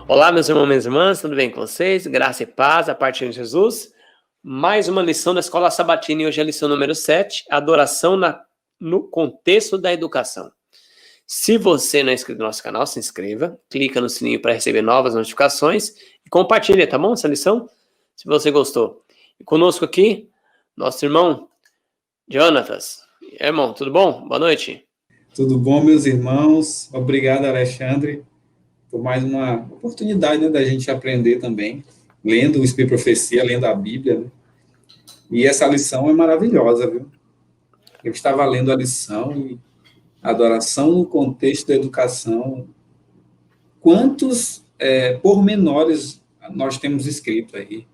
Olá, meus irmãos e minhas irmãs, tudo bem com vocês? Graça e paz, a parte de Jesus. Mais uma lição da Escola Sabatina e hoje é a lição número 7, adoração no contexto da educação. Se você não é inscrito no nosso canal, se inscreva, clica no sininho para receber novas notificações e compartilha, tá bom, essa lição? Se você gostou. E conosco aqui, nosso irmão Jonatas. Irmão, tudo bom? Boa noite. Tudo bom, meus irmãos? Obrigado, Alexandre, por mais uma oportunidade, né, da gente aprender também, lendo o Espírito e Profecia, lendo a Bíblia, né? E essa lição é maravilhosa, viu? Eu estava lendo a lição e adoração no contexto da educação. Quantos pormenores nós temos escrito aí?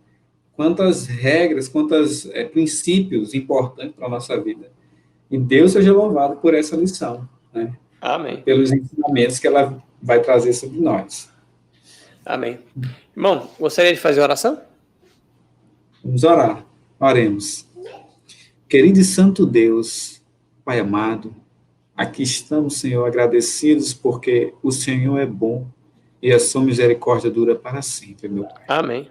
Quantas regras, quantos princípios importantes para a nossa vida. E Deus seja louvado por essa lição, né? Amém. Pelos ensinamentos que ela vai trazer sobre nós. Amém. Irmão, gostaria de fazer oração? Vamos orar. Oremos. Querido e santo Deus, Pai amado, aqui estamos, Senhor, agradecidos porque o Senhor é bom e a sua misericórdia dura para sempre, meu Pai. Amém.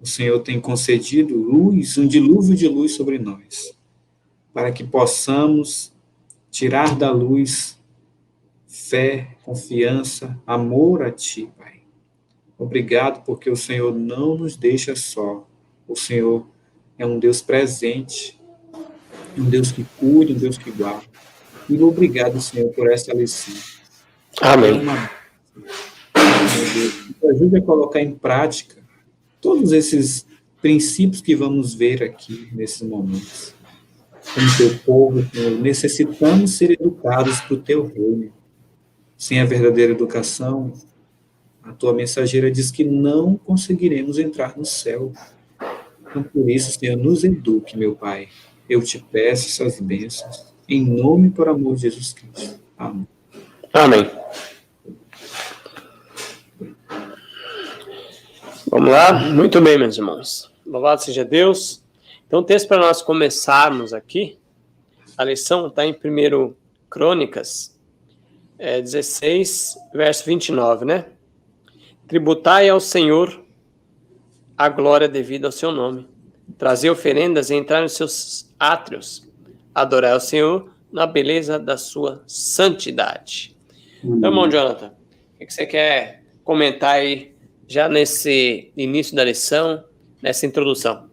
O Senhor tem concedido luz, um dilúvio de luz sobre nós, para que possamos tirar da luz fé, confiança, amor a Ti, Pai. Obrigado porque o Senhor não nos deixa só. O Senhor é um Deus presente, um Deus que cuida, um Deus que guarda. E obrigado, Senhor, por essa lição. Amém. Nos ajude a colocar em prática todos esses princípios que vamos ver aqui nesses momentos. Como teu povo, Senhor, necessitamos ser educados para o teu reino. Sem a verdadeira educação, a tua mensageira diz que não conseguiremos entrar no céu. Então, por isso, Senhor, nos eduque, meu Pai. Eu te peço essas bênçãos, em nome e por amor de Jesus Cristo. Amém. Amém. Vamos lá? Muito bem, meus irmãos. Louvado seja Deus. Então, o texto para nós começarmos aqui, a lição está em 1 Crônicas 16, verso 29, né? Tributai ao Senhor a glória devida ao seu nome. Trazer oferendas e entrar nos seus átrios. Adorar ao Senhor na beleza da sua santidade. Então, irmão Jonathan, o que você quer comentar aí já nesse início da lição, nessa introdução?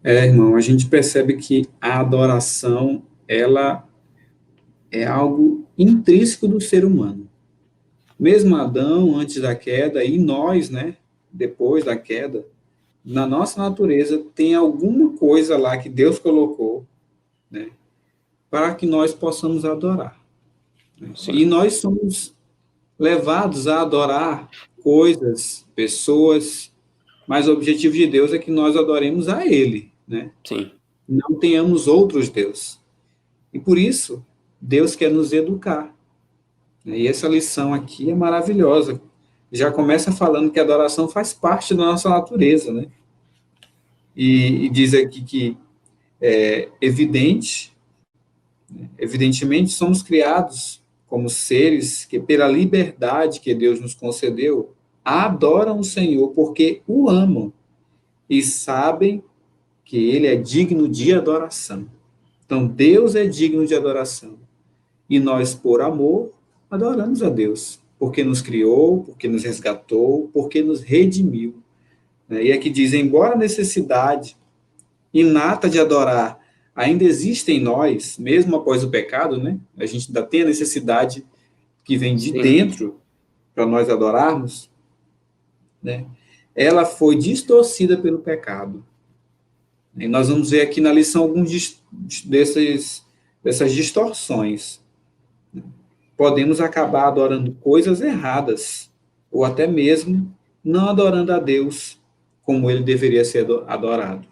Irmão, a gente percebe que a adoração, ela é algo intrínseco do ser humano. Mesmo Adão, antes da queda, e nós, né, depois da queda, na nossa natureza tem alguma coisa lá que Deus colocou, né, para que nós possamos adorar. Sim. E nós somos levados a adorar coisas, pessoas, mas o objetivo de Deus é que nós adoremos a Ele, né? Sim. Não tenhamos outros deuses. E por isso, Deus quer nos educar. E essa lição aqui é maravilhosa. Já começa falando que a adoração faz parte da nossa natureza, né? E diz aqui que evidentemente, somos criados como seres que, pela liberdade que Deus nos concedeu, adoram o Senhor porque o amam e sabem que Ele é digno de adoração. Então, Deus é digno de adoração. E nós, por amor, adoramos a Deus, porque nos criou, porque nos resgatou, porque nos redimiu. E aqui diz, embora a necessidade inata de adorar ainda existe em nós, mesmo após o pecado, né? A gente ainda tem a necessidade que vem de dentro para nós adorarmos, né? Ela foi distorcida pelo pecado. E nós vamos ver aqui na lição alguns dessas distorções. Podemos acabar adorando coisas erradas, ou até mesmo não adorando a Deus como ele deveria ser adorado.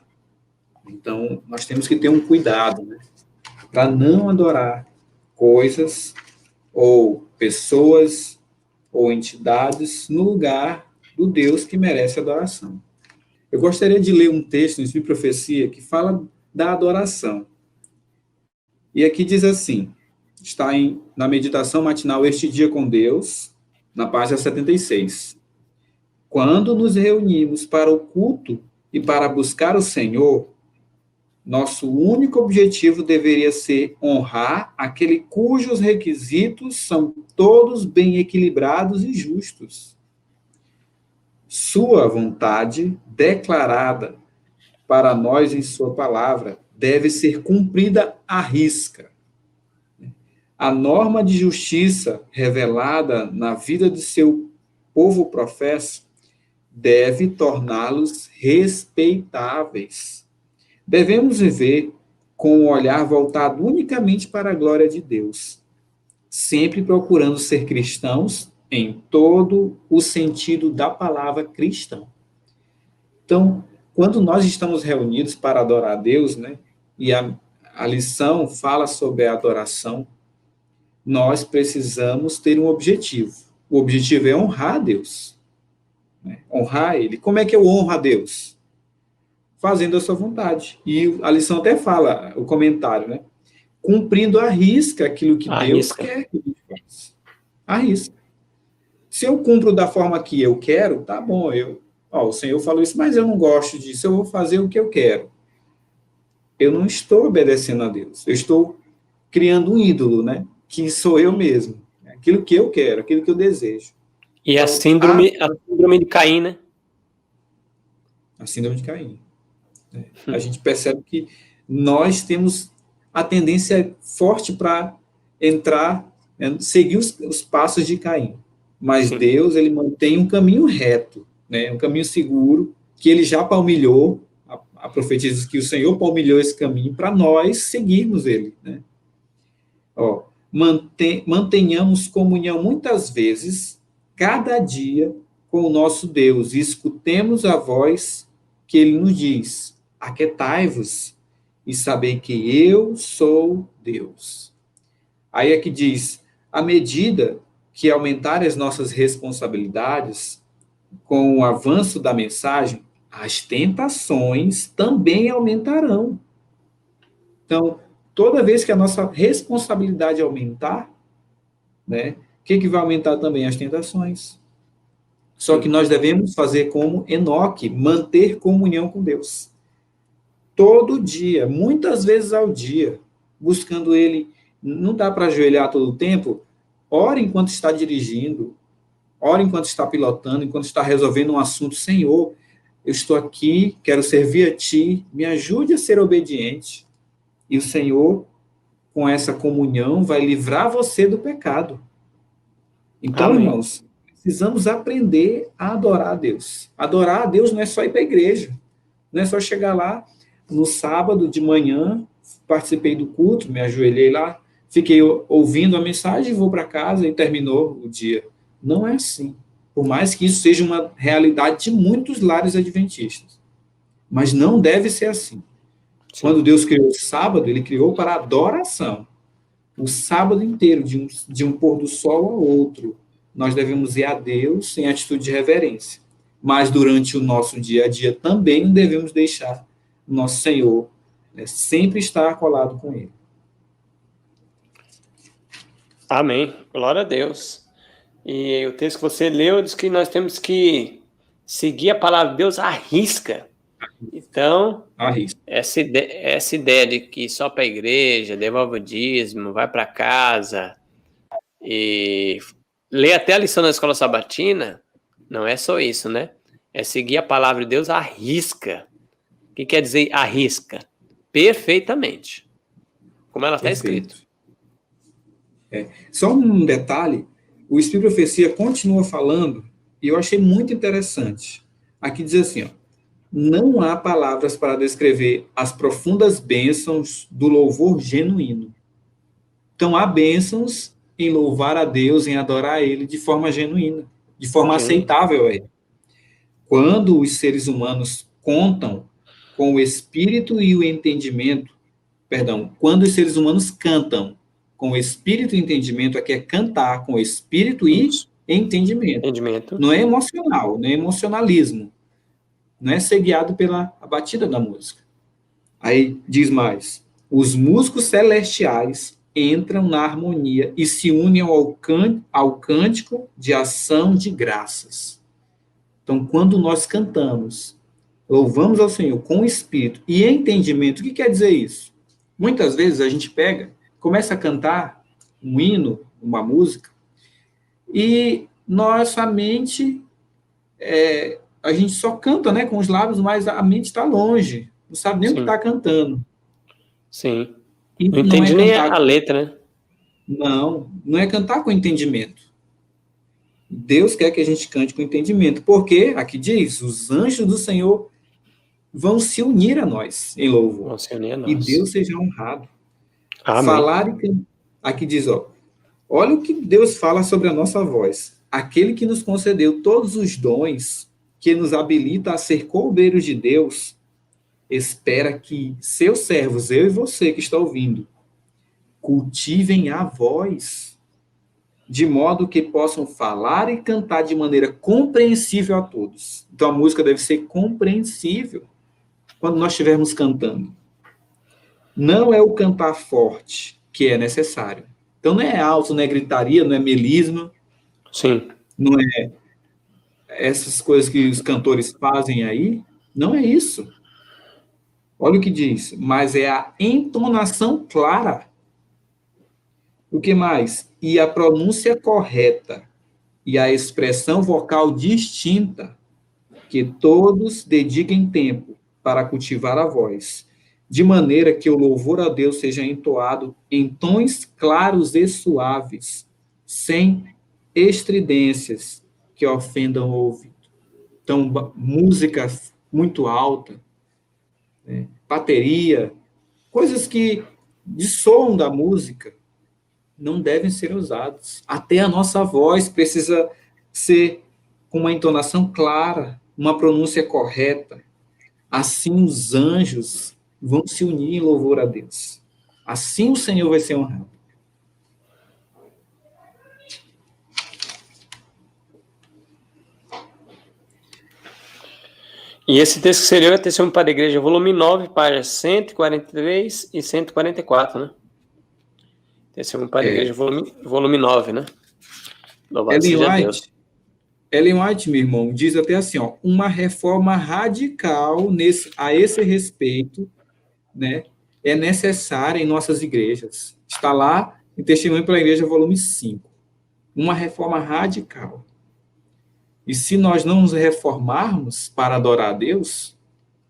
Então, nós temos que ter um cuidado, né, para não adorar coisas ou pessoas ou entidades no lugar do Deus que merece adoração. Eu gostaria de ler um texto no Espírito e Profecia que fala da adoração. E aqui diz assim, está na meditação matinal Este Dia com Deus, na página 76. Quando nos reunimos para o culto e para buscar o Senhor, nosso único objetivo deveria ser honrar aquele cujos requisitos são todos bem equilibrados e justos. Sua vontade, declarada para nós em sua palavra, deve ser cumprida à risca. A norma de justiça revelada na vida de seu povo professa deve torná-los respeitáveis. Devemos viver com o olhar voltado unicamente para a glória de Deus, sempre procurando ser cristãos em todo o sentido da palavra cristão. Então, quando nós estamos reunidos para adorar a Deus, né, e a lição fala sobre a adoração, nós precisamos ter um objetivo. O objetivo é honrar a Deus. Né? Honrar Ele. Como é que eu honro a Deus? Fazendo a sua vontade. E a lição até fala, o comentário, né? Cumprindo à risca aquilo que Deus quer que a gente faça. À risca. Se eu cumpro da forma que eu quero, tá bom, o Senhor falou isso, mas eu não gosto disso, eu vou fazer o que eu quero. Eu não estou obedecendo a Deus, eu estou criando um ídolo, né? Que sou eu mesmo. Aquilo que eu quero, aquilo que eu desejo. E então, a síndrome de Caim, né? A síndrome de Caim. A gente percebe que nós temos a tendência forte para entrar, seguir os passos de Caim. Mas sim, Deus, ele mantém um caminho reto, né? Um caminho seguro, que ele já palmilhou, a profetisa diz que o Senhor palmilhou esse caminho para nós seguirmos ele, né? Mantenhamos comunhão muitas vezes, cada dia, com o nosso Deus, e escutemos a voz que ele nos diz: aquietai-vos e sabei que eu sou Deus. Aí é que diz, à medida que aumentarem as nossas responsabilidades, com o avanço da mensagem, as tentações também aumentarão. Então, toda vez que a nossa responsabilidade aumentar, né, o que vai aumentar também? As tentações. Só que nós devemos fazer como Enoque, manter comunhão com Deus. Todo dia, muitas vezes ao dia, buscando ele. Não dá para ajoelhar todo o tempo. Ore enquanto está dirigindo, ore enquanto está pilotando, enquanto está resolvendo um assunto. Senhor, eu estou aqui, quero servir a Ti, me ajude a ser obediente. E o Senhor, com essa comunhão, vai livrar você do pecado. Então, amém, irmãos, precisamos aprender a adorar a Deus. Adorar a Deus não é só ir para a igreja, não é só chegar lá no sábado de manhã, participei do culto, me ajoelhei lá, fiquei ouvindo a mensagem e vou para casa e terminou o dia. Não é assim. Por mais que isso seja uma realidade de muitos lares adventistas. Mas não deve ser assim. Sim. Quando Deus criou o sábado, ele criou para adoração. O sábado inteiro, de um pôr do sol ao outro, nós devemos ir a Deus em atitude de reverência. Mas durante o nosso dia a dia também não devemos deixar o nosso Senhor, né, sempre estar colado com Ele. Amém. Glória a Deus. E o texto que você leu diz que nós temos que seguir a palavra de Deus à risca. Então, essa ideia de que só para a igreja, devolve o dízimo, vai para casa e lê até a lição da escola sabatina, não é só isso, né? É seguir a palavra de Deus à risca. O que quer dizer à risca? Perfeitamente. Como ela está escrito. Só um detalhe, o Espírito de Profecia continua falando, e eu achei muito interessante. Aqui diz assim, ó, não há palavras para descrever as profundas bênçãos do louvor genuíno. Então, há bênçãos em louvar a Deus, em adorar a Ele de forma genuína, de forma aceitável a Ele. Quando os seres humanos contam com o espírito e o entendimento, quando os seres humanos cantam com o espírito e entendimento, aqui é cantar com o espírito e entendimento. Não é emocional, não é emocionalismo. Não é ser guiado pela batida da música. Aí diz mais, os músicos celestiais entram na harmonia e se unem ao cântico de ação de graças. Então, quando nós cantamos, louvamos ao Senhor com espírito e entendimento, o que quer dizer isso? Muitas vezes a gente começa a cantar um hino, uma música, e nossa mente, a gente só canta, né, com os lábios, mas a mente está longe, não sabe nem o que está cantando. Sim. E não entende nem a letra, né? Não é cantar com entendimento. Deus quer que a gente cante com entendimento, porque, aqui diz, os anjos do Senhor vão se unir a nós em louvor. Vão se unir a nós. E Deus seja honrado. Amém. Falar e cantar. Aqui diz, olha o que Deus fala sobre a nossa voz. Aquele que nos concedeu todos os dons, que nos habilita a ser cordeiros de Deus, espera que seus servos, eu e você que está ouvindo, cultivem a voz, de modo que possam falar e cantar de maneira compreensível a todos. Então a música deve ser compreensível quando nós estivermos cantando. Não é o cantar forte que é necessário. Então não é alto, não é gritaria, não é melisma. Sim. Não é essas coisas que os cantores fazem aí. Não é isso. Olha o que diz. Mas é a entonação clara. O que mais? E a pronúncia correta. E a expressão vocal distinta. Que todos dediquem tempo para cultivar a voz, de maneira que o louvor a Deus seja entoado em tons claros e suaves, sem estridências que ofendam o ouvido. Então, música muito alta, né, bateria, coisas que dissoam da música, não devem ser usadas. Até a nossa voz precisa ser com uma entonação clara, uma pronúncia correta. Assim os anjos vão se unir em louvor a Deus. Assim o Senhor vai ser honrado. E esse texto que seria o Testemunho para a Igreja, volume 9, páginas 143 e 144, né? Testemunho para a Igreja, volume 9, né? Louvado seja Deus. Ellen White, meu irmão, diz até assim, uma reforma radical a esse respeito, né, é necessária em nossas igrejas. Está lá em Testemunho para a Igreja, volume 5. Uma reforma radical. E se nós não nos reformarmos para adorar a Deus,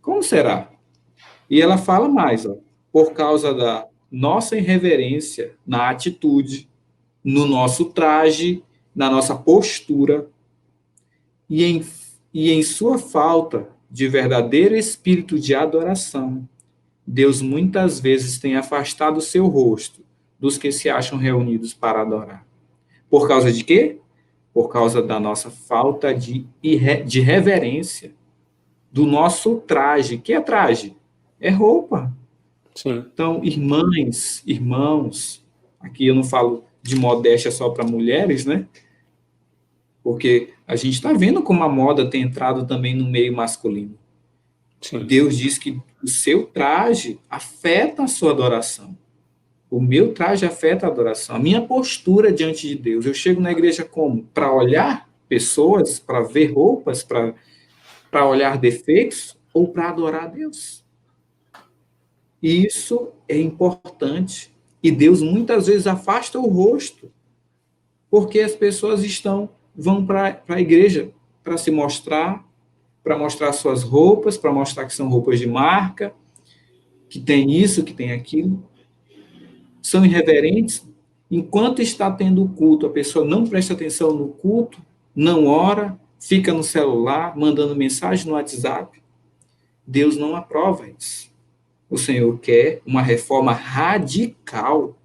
como será? E ela fala mais, por causa da nossa irreverência na atitude, no nosso traje, na nossa postura, e em sua falta de verdadeiro espírito de adoração, Deus muitas vezes tem afastado o seu rosto dos que se acham reunidos para adorar. Por causa de quê? Por causa da nossa falta de reverência, do nosso traje. Que é traje? É roupa. Sim. Então, irmãs, irmãos, aqui eu não falo de modéstia só para mulheres, né? Porque a gente está vendo como a moda tem entrado também no meio masculino. Sim. Deus diz que o seu traje afeta a sua adoração. O meu traje afeta a adoração. A minha postura diante de Deus. Eu chego na igreja como? Para olhar pessoas, para ver roupas, para olhar defeitos, ou para adorar a Deus? E isso é importante. E Deus muitas vezes afasta o rosto, porque as pessoas vão para a igreja para se mostrar, para mostrar suas roupas, para mostrar que são roupas de marca, que tem isso, que tem aquilo. São irreverentes. Enquanto está tendo o culto, a pessoa não presta atenção no culto, não ora, fica no celular, mandando mensagem no WhatsApp. Deus não aprova isso. O Senhor quer uma reforma radical.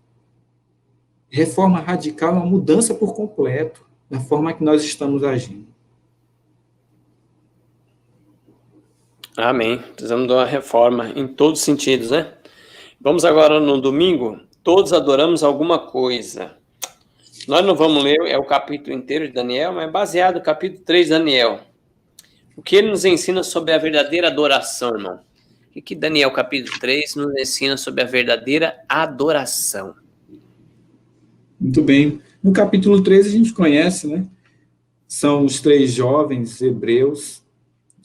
Reforma radical é uma mudança por completo da forma que nós estamos agindo. Amém. Precisamos de uma reforma em todos os sentidos, né? Vamos agora no domingo. Todos adoramos alguma coisa. Nós não vamos ler o capítulo inteiro de Daniel, mas é baseado no capítulo 3 de Daniel. O que ele nos ensina sobre a verdadeira adoração, irmão? O que Daniel, capítulo 3, nos ensina sobre a verdadeira adoração? Muito bem. No capítulo 13 a gente conhece, né? São os 3 jovens hebreus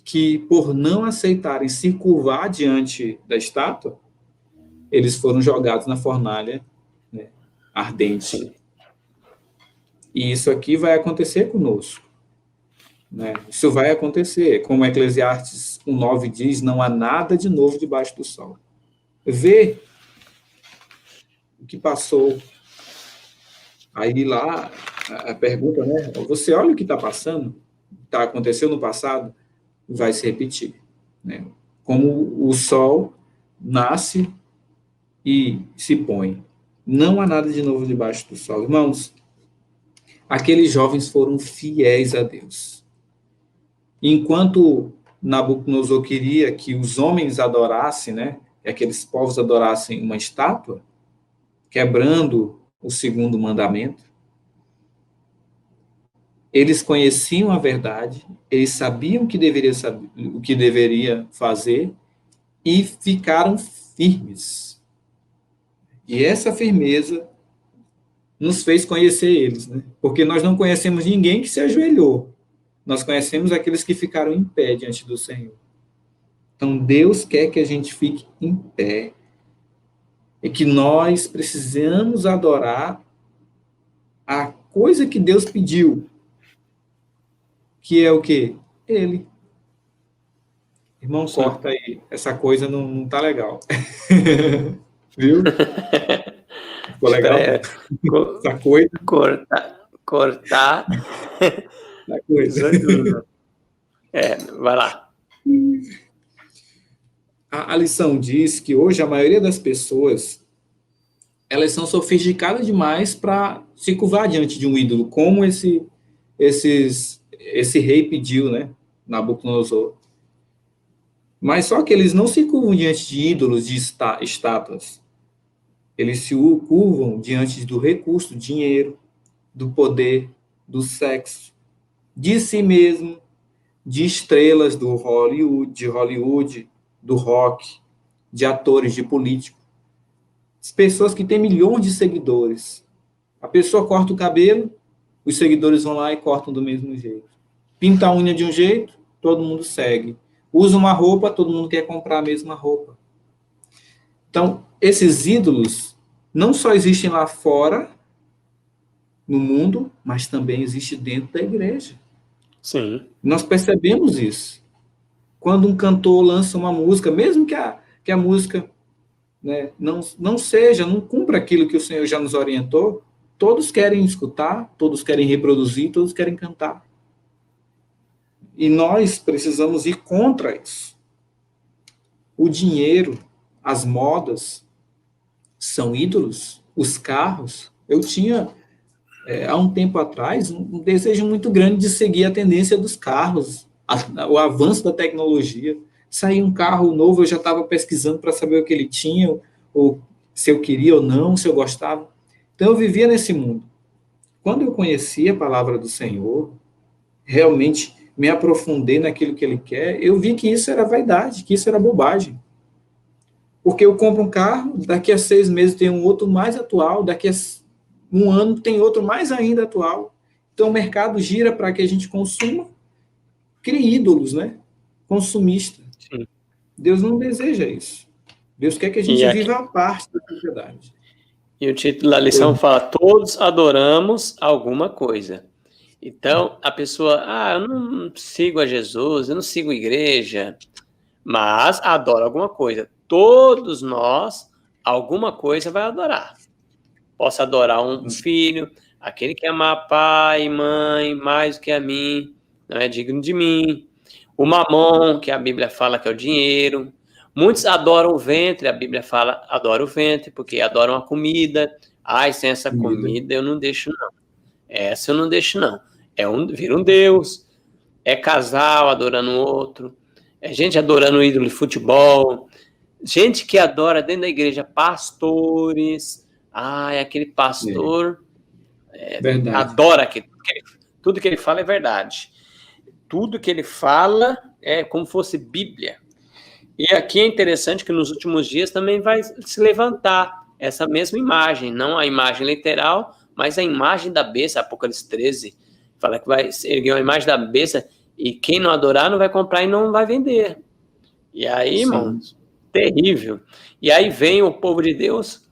que, por não aceitarem se curvar diante da estátua, eles foram jogados na fornalha, né, ardente. Sim. E isso aqui vai acontecer conosco, né? Isso vai acontecer. Como Eclesiastes 1:9 diz, não há nada de novo debaixo do sol. Vê o que passou. Aí lá, a pergunta, né? Você olha o que está passando, aconteceu no passado, vai se repetir, né? Como o sol nasce e se põe. Não há nada de novo debaixo do sol. Irmãos, aqueles jovens foram fiéis a Deus. Enquanto Nabucodonosor queria que os homens adorassem, né? Que aqueles povos adorassem uma estátua, quebrando o segundo mandamento, eles conheciam a verdade, eles sabiam o que deveria fazer e ficaram firmes. E essa firmeza nos fez conhecer eles, né? Porque nós não conhecemos ninguém que se ajoelhou. Nós conhecemos aqueles que ficaram em pé diante do Senhor. Então Deus quer que a gente fique em pé e que nós precisamos adorar a coisa que Deus pediu, que é o quê? Ele. Irmão, Sim. corta aí. Essa coisa não tá legal. Viu? Ficou Espera legal? aí. Essa coisa. Cortar. Essa coisa. Vai lá. A lição diz que hoje a maioria das pessoas elas são sofisticadas demais para se curvar diante de um ídolo, como esse rei pediu, né? Nabucodonosor. Mas só que eles não se curvam diante de ídolos, de estátuas. Eles se curvam diante do recurso, do dinheiro, do poder, do sexo, de si mesmo, de estrelas do Hollywood, do rock, de atores, de políticos. Pessoas que têm milhões de seguidores. A pessoa corta o cabelo, os seguidores vão lá e cortam do mesmo jeito. Pinta a unha de um jeito, todo mundo segue. Usa uma roupa, todo mundo quer comprar a mesma roupa. Então, esses ídolos não só existem lá fora, no mundo, mas também existem dentro da igreja. Sim. Nós percebemos isso. Quando um cantor lança uma música, mesmo que a música, né, não cumpra aquilo que o Senhor já nos orientou, todos querem escutar, todos querem reproduzir, todos querem cantar. E nós precisamos ir contra isso. O dinheiro, as modas, são ídolos. Os carros. Eu tinha, há um tempo atrás, um desejo muito grande de seguir a tendência dos carros, o avanço da tecnologia. Saía um carro novo, eu já estava pesquisando para saber o que ele tinha, ou se eu queria ou não, se eu gostava. Então, eu vivia nesse mundo. Quando eu conheci a palavra do Senhor, realmente me aprofundei naquilo que Ele quer, eu vi que isso era vaidade, que isso era bobagem. Porque eu compro um carro, daqui a 6 meses tem um outro mais atual, daqui a um ano tem outro mais ainda atual. Então, o mercado gira para que a gente consuma, crie ídolos, né? Consumista. Sim. Deus não deseja isso. Deus quer que a gente viva a parte da sociedade. E o título da lição fala: todos adoramos alguma coisa. Então, a pessoa, eu não sigo a Jesus, eu não sigo a igreja, mas adoro alguma coisa. Todos nós, alguma coisa vai adorar. Posso adorar um filho, aquele que ama pai e mãe mais do que a mim, não é digno de mim. O mamon, que a Bíblia fala que é o dinheiro. Muitos adoram o ventre, a Bíblia fala, adora o ventre, porque adoram a comida. Sem essa comida eu não deixo, não. Essa eu não deixo, não. Vira um Deus. É casal adorando o outro. É gente adorando o ídolo de futebol. Gente que adora dentro da igreja pastores. Aquele pastor adora aquilo. Tudo que ele fala é verdade. Tudo que ele fala é como fosse Bíblia. E aqui é interessante que nos últimos dias também vai se levantar essa mesma imagem, não a imagem literal, mas a imagem da besta, Apocalipse 13, fala que vai erguer uma imagem da besta e quem não adorar não vai comprar e não vai vender. E aí, irmãos, terrível. E aí vem o povo de Deus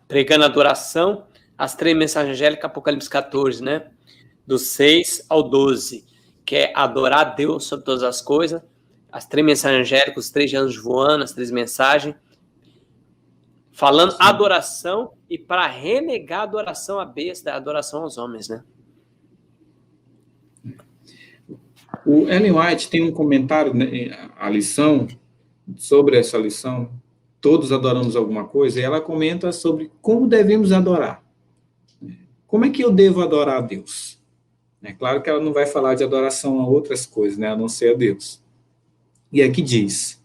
pregando adoração, as 3 mensagens angélicas, Apocalipse 14, né? Do 6 ao 12, que é adorar a Deus sobre todas as coisas, as 3 mensagens angélicas, os 3 anjos voando, as 3 mensagens, falando adoração e para renegar a adoração à besta, a adoração aos homens, né? O Ellen White tem um comentário, né, a lição, sobre essa lição, todos adoramos alguma coisa, e ela comenta sobre como devemos adorar. Como é que eu devo adorar a Deus? É claro que ela não vai falar de adoração a outras coisas, né, a não ser a Deus. E aqui diz,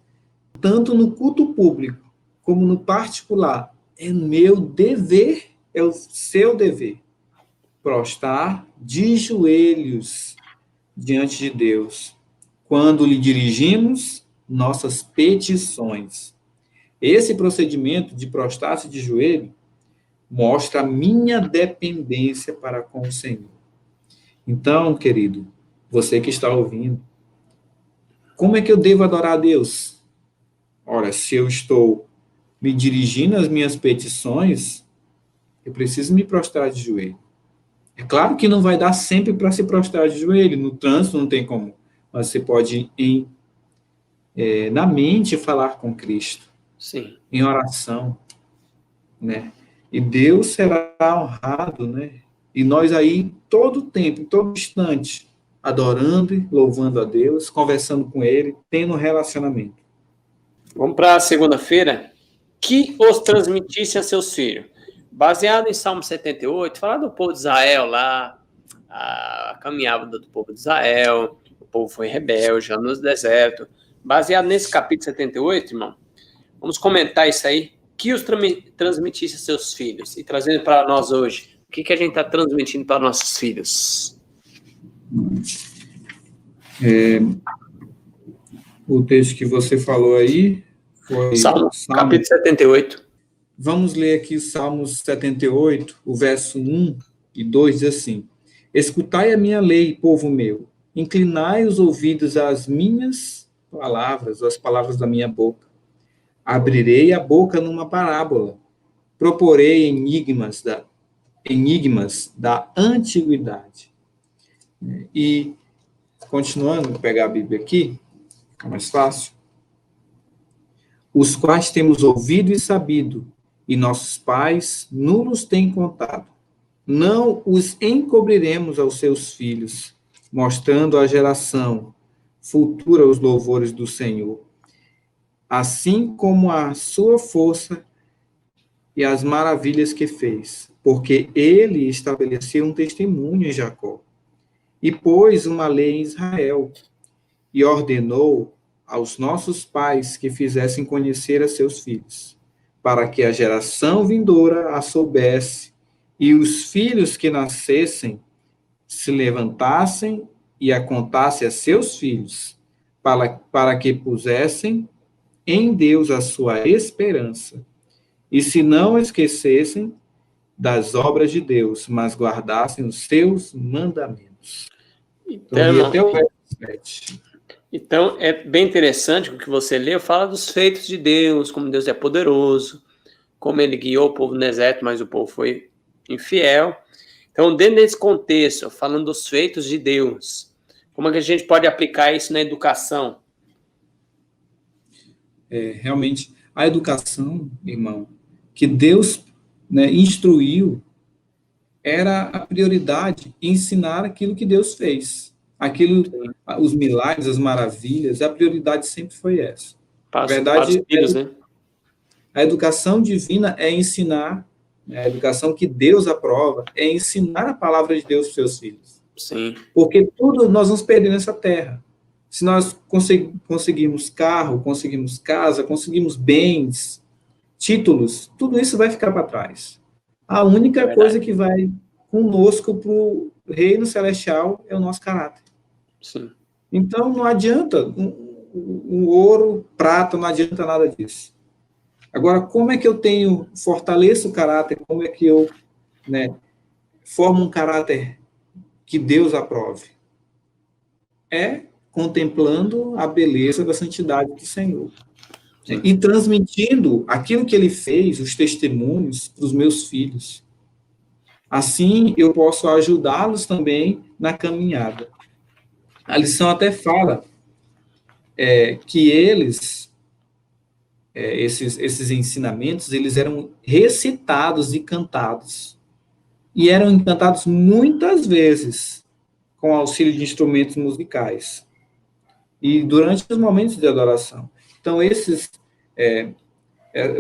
tanto no culto público como no particular, é meu dever, é o seu dever, prostrar de joelhos diante de Deus, quando lhe dirigimos nossas petições. Esse procedimento de prostrar-se de joelho mostra a minha dependência para com o Senhor. Então, querido, você que está ouvindo, como é que eu devo adorar a Deus? Ora, se eu estou me dirigindo às minhas petições, eu preciso me prostrar de joelho. É claro que não vai dar sempre para se prostrar de joelho, no trânsito não tem como, mas você pode na mente falar com Cristo. Sim. Em oração, né? E Deus será honrado, né? E nós aí, todo tempo, em todo instante, adorando e louvando a Deus, conversando com Ele, tendo um relacionamento. Vamos para a segunda-feira. Que os transmitisse a seus filhos. Baseado em Salmo 78, falar do povo de Israel lá, a caminhada do povo de Israel, o povo foi rebelde, já no deserto. Baseado nesse capítulo 78, irmão, vamos comentar isso aí. Que os transmitisse a seus filhos. E trazendo para nós hoje, o que a gente está transmitindo para nossos filhos? O texto que você falou aí foi Salmo. Capítulo 78. Vamos ler aqui o Salmo 78, o verso 1 e 2, diz assim: Escutai a minha lei, povo meu, inclinai os ouvidos às minhas palavras, às palavras da minha boca. Abrirei a boca numa parábola, proporei enigmas da antiguidade. E, continuando, vou pegar a Bíblia aqui, é mais fácil. Os quais temos ouvido e sabido, e nossos pais nos têm contado. Não os encobriremos aos seus filhos, mostrando à geração futura os louvores do Senhor, assim como a sua força e as maravilhas que fez, porque ele estabeleceu um testemunho em Jacó, e pôs uma lei em Israel, e ordenou aos nossos pais que fizessem conhecer a seus filhos, para que a geração vindoura a soubesse, e os filhos que nascessem se levantassem e a contassem a seus filhos, para que pusessem em Deus a sua esperança, e se não esquecessem das obras de Deus, mas guardassem os seus mandamentos. Então, até o verso 7. Então, é bem interessante o que você leu, fala dos feitos de Deus, como Deus é poderoso, como ele guiou o povo no deserto, mas o povo foi infiel. Então, dentro desse contexto, falando dos feitos de Deus, como é que a gente pode aplicar isso na educação? Realmente, a educação, irmão, que Deus, né, instruiu, era a prioridade, ensinar aquilo que Deus fez. Aquilo, os milagres, as maravilhas, a prioridade sempre foi essa. Na verdade, filhos, né? A educação divina é ensinar, né, a educação que Deus aprova é ensinar a palavra de Deus para os seus filhos. Sim. Porque tudo nós vamos perder nessa terra. Se nós conseguirmos carro, conseguimos casa, conseguimos bens, títulos, tudo isso vai ficar para trás. A única coisa que vai conosco para o reino celestial é o nosso caráter. Sim. Então, não adianta o ouro, prata, não adianta nada disso. Agora, como é que eu fortaleço o caráter? Como é que eu, né, forma um caráter que Deus aprove? É contemplando a beleza da santidade do Senhor. Sim. E transmitindo aquilo que ele fez, os testemunhos, para os meus filhos. Assim, eu posso ajudá-los também na caminhada. A lição até fala que esses ensinamentos, eles eram recitados e cantados. E eram cantados muitas vezes com auxílio de instrumentos musicais. E durante os momentos de adoração. Então,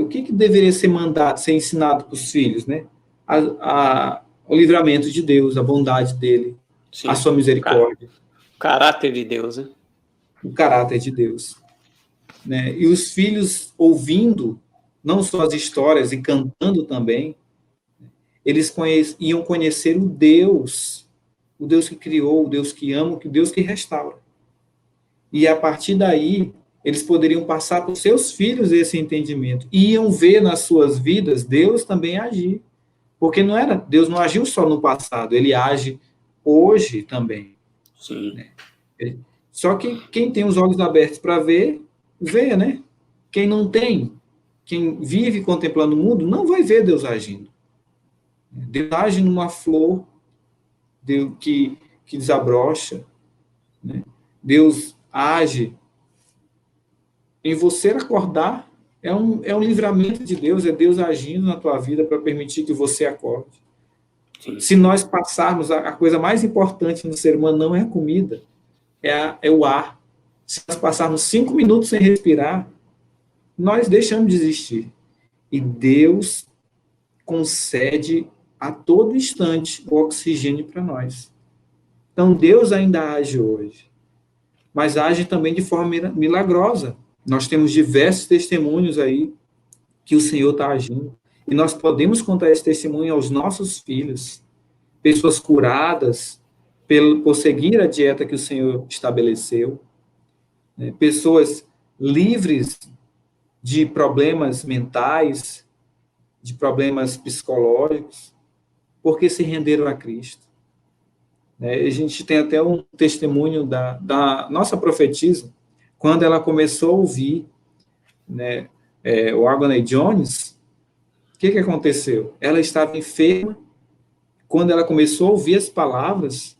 o que deveria ser mandado, ser ensinado para os filhos, né? O livramento de Deus, a bondade dele, Sim. a sua misericórdia. O caráter de Deus, né? O caráter de Deus. Né? E os filhos ouvindo, não só as histórias, e cantando também, eles iam conhecer o Deus que criou, o Deus que ama, o Deus que restaura. E a partir daí, eles poderiam passar para os seus filhos esse entendimento. E iam ver nas suas vidas Deus também agir. Porque Deus não agiu só no passado, ele age hoje também. Sim. Né? Só que quem tem os olhos abertos para ver, vê, né? Quem não tem, quem vive contemplando o mundo, não vai ver Deus agindo. Deus age numa flor, Deus que desabrocha, né? Deus age em você acordar, é um livramento de Deus, é Deus agindo na tua vida para permitir que você acorde. Sim. Se nós passarmos, a coisa mais importante no ser humano não é a comida, é o ar. Se nós passarmos 5 minutos sem respirar, nós deixamos de existir. E Deus concede a todo instante o oxigênio para nós. Então, Deus ainda age hoje, mas age também de forma milagrosa. Nós temos diversos testemunhos aí que o Senhor está agindo. E nós podemos contar esse testemunho aos nossos filhos. Pessoas curadas por seguir a dieta que o Senhor estabeleceu. Né? Pessoas livres de problemas mentais, de problemas psicológicos, porque se renderam a Cristo. A gente tem até um testemunho da nossa profetisa, quando ela começou a ouvir, né, o Agony Jones. O que aconteceu? Ela estava enferma. Quando ela começou a ouvir as palavras,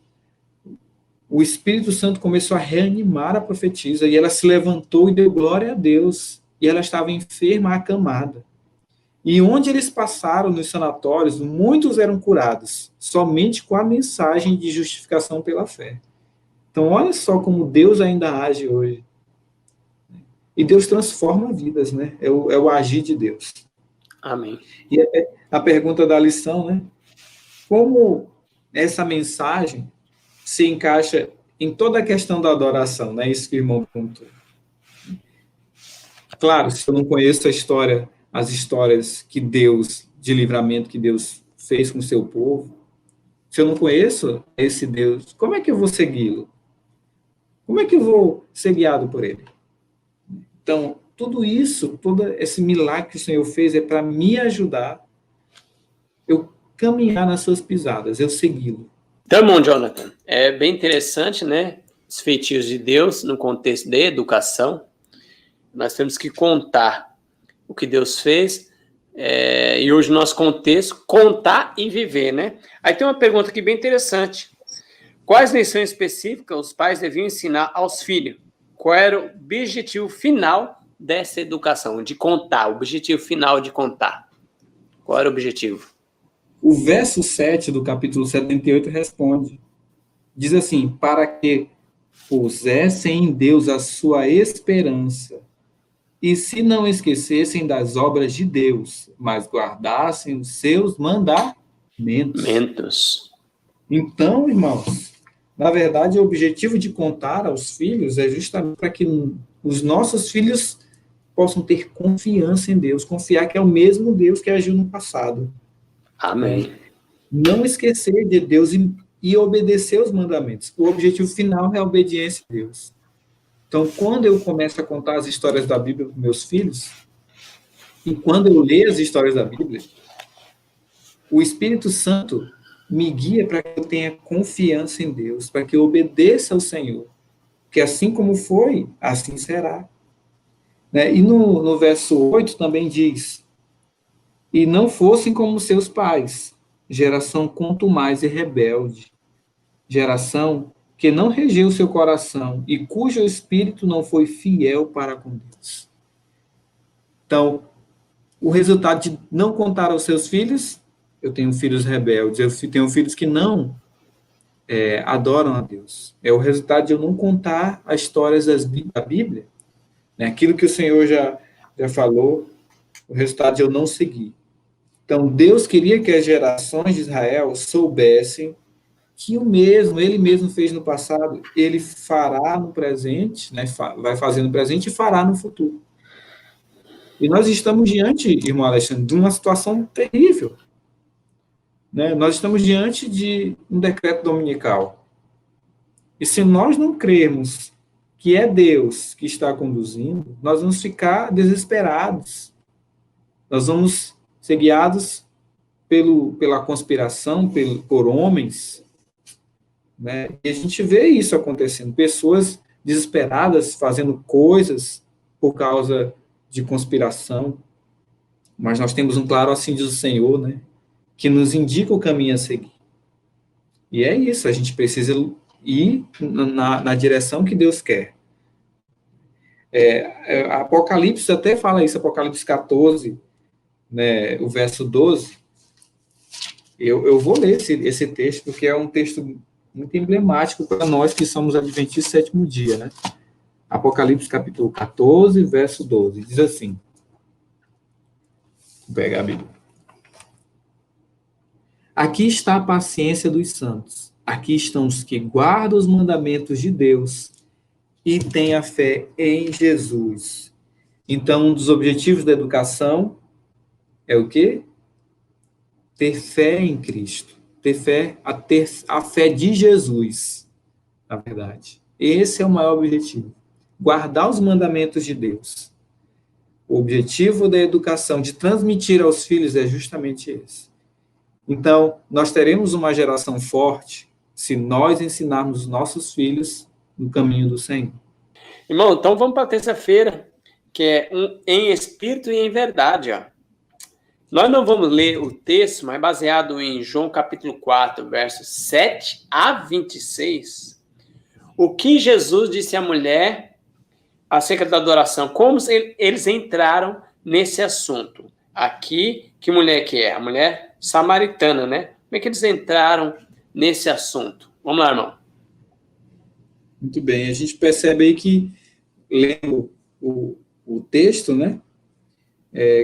o Espírito Santo começou a reanimar a profetisa, e ela se levantou e deu glória a Deus, e ela estava enferma, acamada. E onde eles passaram nos sanatórios, muitos eram curados, somente com a mensagem de justificação pela fé. Então, olha só como Deus ainda age hoje. E Deus transforma vidas, né? É o agir de Deus. Amém. E a pergunta da lição, né? Como essa mensagem se encaixa em toda a questão da adoração, né? Isso que o irmão perguntou. Claro, se eu não conheço as histórias de livramento que Deus fez com o seu povo, se eu não conheço esse Deus, como é que eu vou segui-lo? Como é que eu vou ser guiado por ele? Então, tudo isso, todo esse milagre que o Senhor fez é para me ajudar eu caminhar nas suas pisadas, eu segui-lo. Então, irmão Jonathan, é bem interessante, né? Os feitios de Deus no contexto de educação. Nós temos que contar o que Deus fez, e hoje no nosso contexto, contar e viver, né? Aí tem uma pergunta aqui bem interessante. Quais lições específicas os pais deviam ensinar aos filhos? Qual era o objetivo final dessa educação, de contar, o objetivo final de contar? Qual era o objetivo? O verso 7 do capítulo 78 responde. Diz assim, para que pusessem em Deus a sua esperança, e se não esquecessem das obras de Deus, mas guardassem os seus mandamentos. Então, irmãos, na verdade, o objetivo de contar aos filhos é justamente para que os nossos filhos possam ter confiança em Deus, confiar que é o mesmo Deus que agiu no passado. Amém. Não esquecer de Deus e obedecer os mandamentos. O objetivo final é a obediência a Deus. Então, quando eu começo a contar as histórias da Bíblia para meus filhos, e quando eu leio as histórias da Bíblia, o Espírito Santo, me guia para que eu tenha confiança em Deus, para que eu obedeça ao Senhor. Porque assim como foi, assim será. Né? E no verso 8 também diz: e não fossem como seus pais, geração contumaz e rebelde, geração que não regeu seu coração e cujo espírito não foi fiel para com Deus. Então, o resultado de não contar aos seus filhos, eu tenho filhos rebeldes, eu tenho filhos que não adoram a Deus. É o resultado de eu não contar as histórias da Bíblia, né? Aquilo que o Senhor já falou, o resultado de eu não seguir. Então, Deus queria que as gerações de Israel soubessem que ele mesmo fez no passado, ele fará no presente, né? Vai fazer no presente e fará no futuro. E nós estamos diante, irmão Alexandre, de uma situação terrível. Né? Nós estamos diante de um decreto dominical. E se nós não crermos que é Deus que está conduzindo, nós vamos ficar desesperados. Nós vamos ser guiados pela conspiração, por homens. Né? E a gente vê isso acontecendo. Pessoas desesperadas fazendo coisas por causa de conspiração. Mas nós temos um claro assim diz o Senhor, né? Que nos indica o caminho a seguir. E é isso, a gente precisa ir na direção que Deus quer. Apocalipse até fala isso, Apocalipse 14, né, o verso 12. Eu vou ler esse texto, porque é um texto muito emblemático para nós que somos adventistas do sétimo dia. Né? Apocalipse capítulo 14, verso 12. Diz assim. Vou pegar a Bíblia. Aqui está a paciência dos santos. Aqui estão os que guardam os mandamentos de Deus e têm a fé em Jesus. Então, um dos objetivos da educação é o quê? Ter fé em Cristo. Ter a fé de Jesus, na verdade. Esse é o maior objetivo. Guardar os mandamentos de Deus. O objetivo da educação, de transmitir aos filhos, é justamente esse. Então, nós teremos uma geração forte se nós ensinarmos os nossos filhos no caminho do Senhor. Irmão, então vamos para a terça-feira, que é em espírito e em verdade. Ó. Nós não vamos ler o texto, mas baseado em João capítulo 4, versos 7 a 26, o que Jesus disse à mulher acerca da adoração, como eles entraram nesse assunto. Aqui, que mulher que é? A mulher samaritana, né? Como é que eles entraram nesse assunto? Vamos lá, irmão. Muito bem, a gente percebe aí que, lendo o texto, né?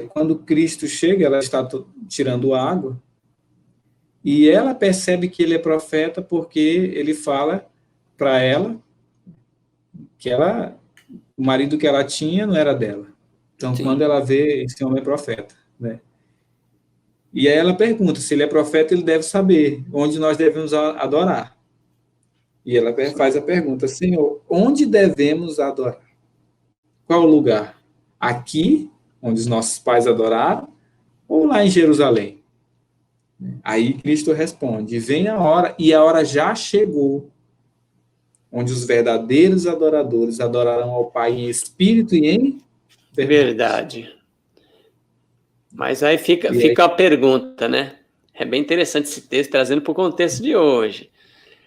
Quando Cristo chega, ela está tirando água, e ela percebe que ele é profeta porque ele fala para ela que o marido que ela tinha não era dela. Então, Sim. Quando ela vê, esse homem é profeta, né? E aí ela pergunta, se ele é profeta, ele deve saber onde nós devemos adorar. E ela faz a pergunta, Senhor, onde devemos adorar? Qual o lugar? Aqui, onde os nossos pais adoraram, ou lá em Jerusalém? Aí Cristo responde, vem a hora, e a hora já chegou, onde os verdadeiros adoradores adorarão ao Pai em espírito e em verdade. Mas aí fica a pergunta, né? É bem interessante esse texto, trazendo para o contexto de hoje.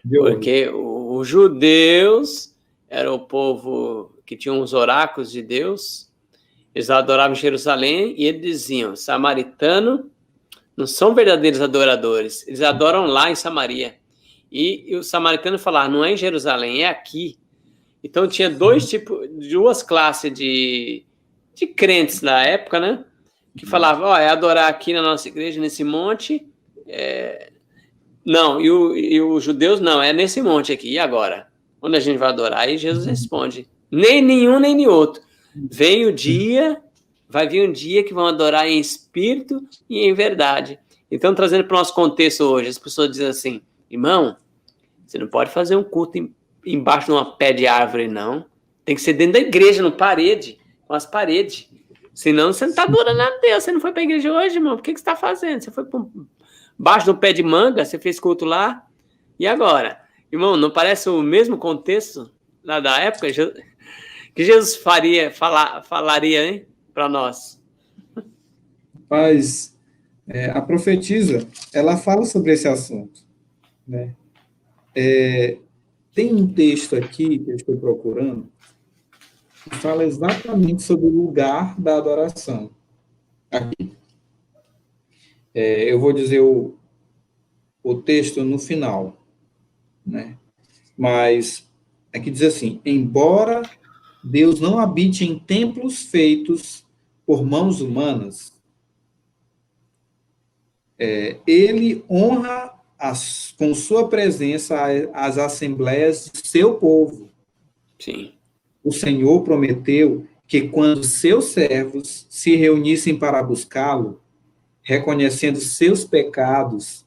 Porque os judeus eram o povo que tinha os oráculos de Deus, eles adoravam em Jerusalém, e eles diziam, samaritano não são verdadeiros adoradores, eles adoram lá em Samaria. E o samaritano falava, não é em Jerusalém, é aqui. Então tinha duas classes de crentes na época, né? Que falavam, é adorar aqui na nossa igreja, nesse monte. Não, e os judeus não, é nesse monte aqui. E agora? Onde a gente vai adorar? Aí Jesus responde, nem nenhum, nem outro. Vai vir um dia que vão adorar em espírito e em verdade. Então, trazendo para o nosso contexto hoje, as pessoas dizem assim, irmão, você não pode fazer um culto embaixo de uma pé de árvore, não. Tem que ser dentro da igreja, com as paredes. Senão você não está adorando a Deus. Você não foi para a igreja hoje, irmão. O que você está fazendo? Você foi para Baixo do pé de manga, você fez culto lá, e agora? Irmão, não parece o mesmo contexto lá da época que Jesus falaria, hein, para nós? Mas a profetisa, ela fala sobre esse assunto, né? Tem um texto aqui que eu estou procurando que fala exatamente sobre o lugar da adoração. Aqui. Eu vou dizer o texto no final, né? Mas aqui diz assim: embora Deus não habite em templos feitos por mãos humanas, ele honra com sua presença as assembleias de seu povo. Sim. O Senhor prometeu que quando seus servos se reunissem para buscá-lo, reconhecendo seus pecados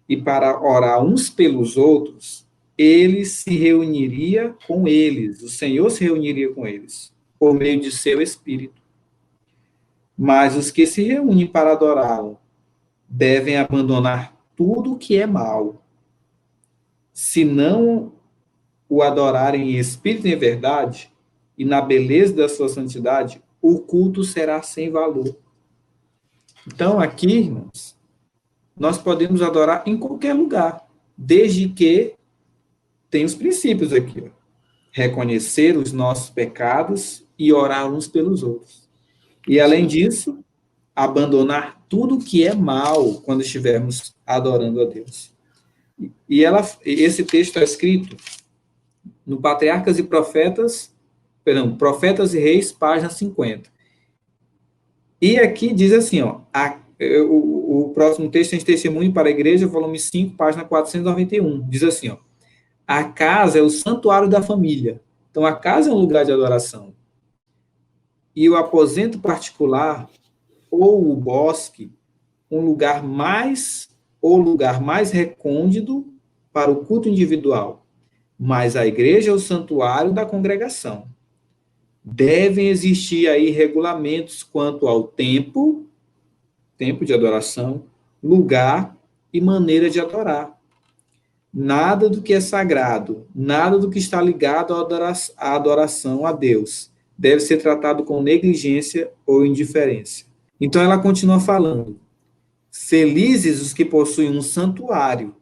e para orar uns pelos outros, ele se reuniria com eles, o Senhor se reuniria com eles, por meio de seu Espírito. Mas os que se reúnem para adorá-lo devem abandonar tudo o que é mal. Se não o adorarem em espírito e em verdade, e na beleza da sua santidade, o culto será sem valor. Então, aqui, irmãos, nós podemos adorar em qualquer lugar, desde que tem os princípios aqui. Ó. Reconhecer os nossos pecados e orar uns pelos outros. E, além disso, abandonar tudo que é mal quando estivermos adorando a Deus. E esse texto é escrito no Patriarcas e Profetas, Profetas e Reis, página 50. E aqui diz assim, ó, o próximo texto é Testemunho para a Igreja, volume 5, página 491. Diz assim, ó, a casa é o santuário da família. Então, a casa é um lugar de adoração. E o aposento particular, ou o bosque, o lugar mais recôndito para o culto individual. Mas a igreja é o santuário da congregação. Devem existir aí regulamentos quanto ao tempo de adoração, lugar e maneira de adorar. Nada do que é sagrado, nada do que está ligado à adoração a Deus deve ser tratado com negligência ou indiferença. Então ela continua falando: felizes os que possuem um santuário,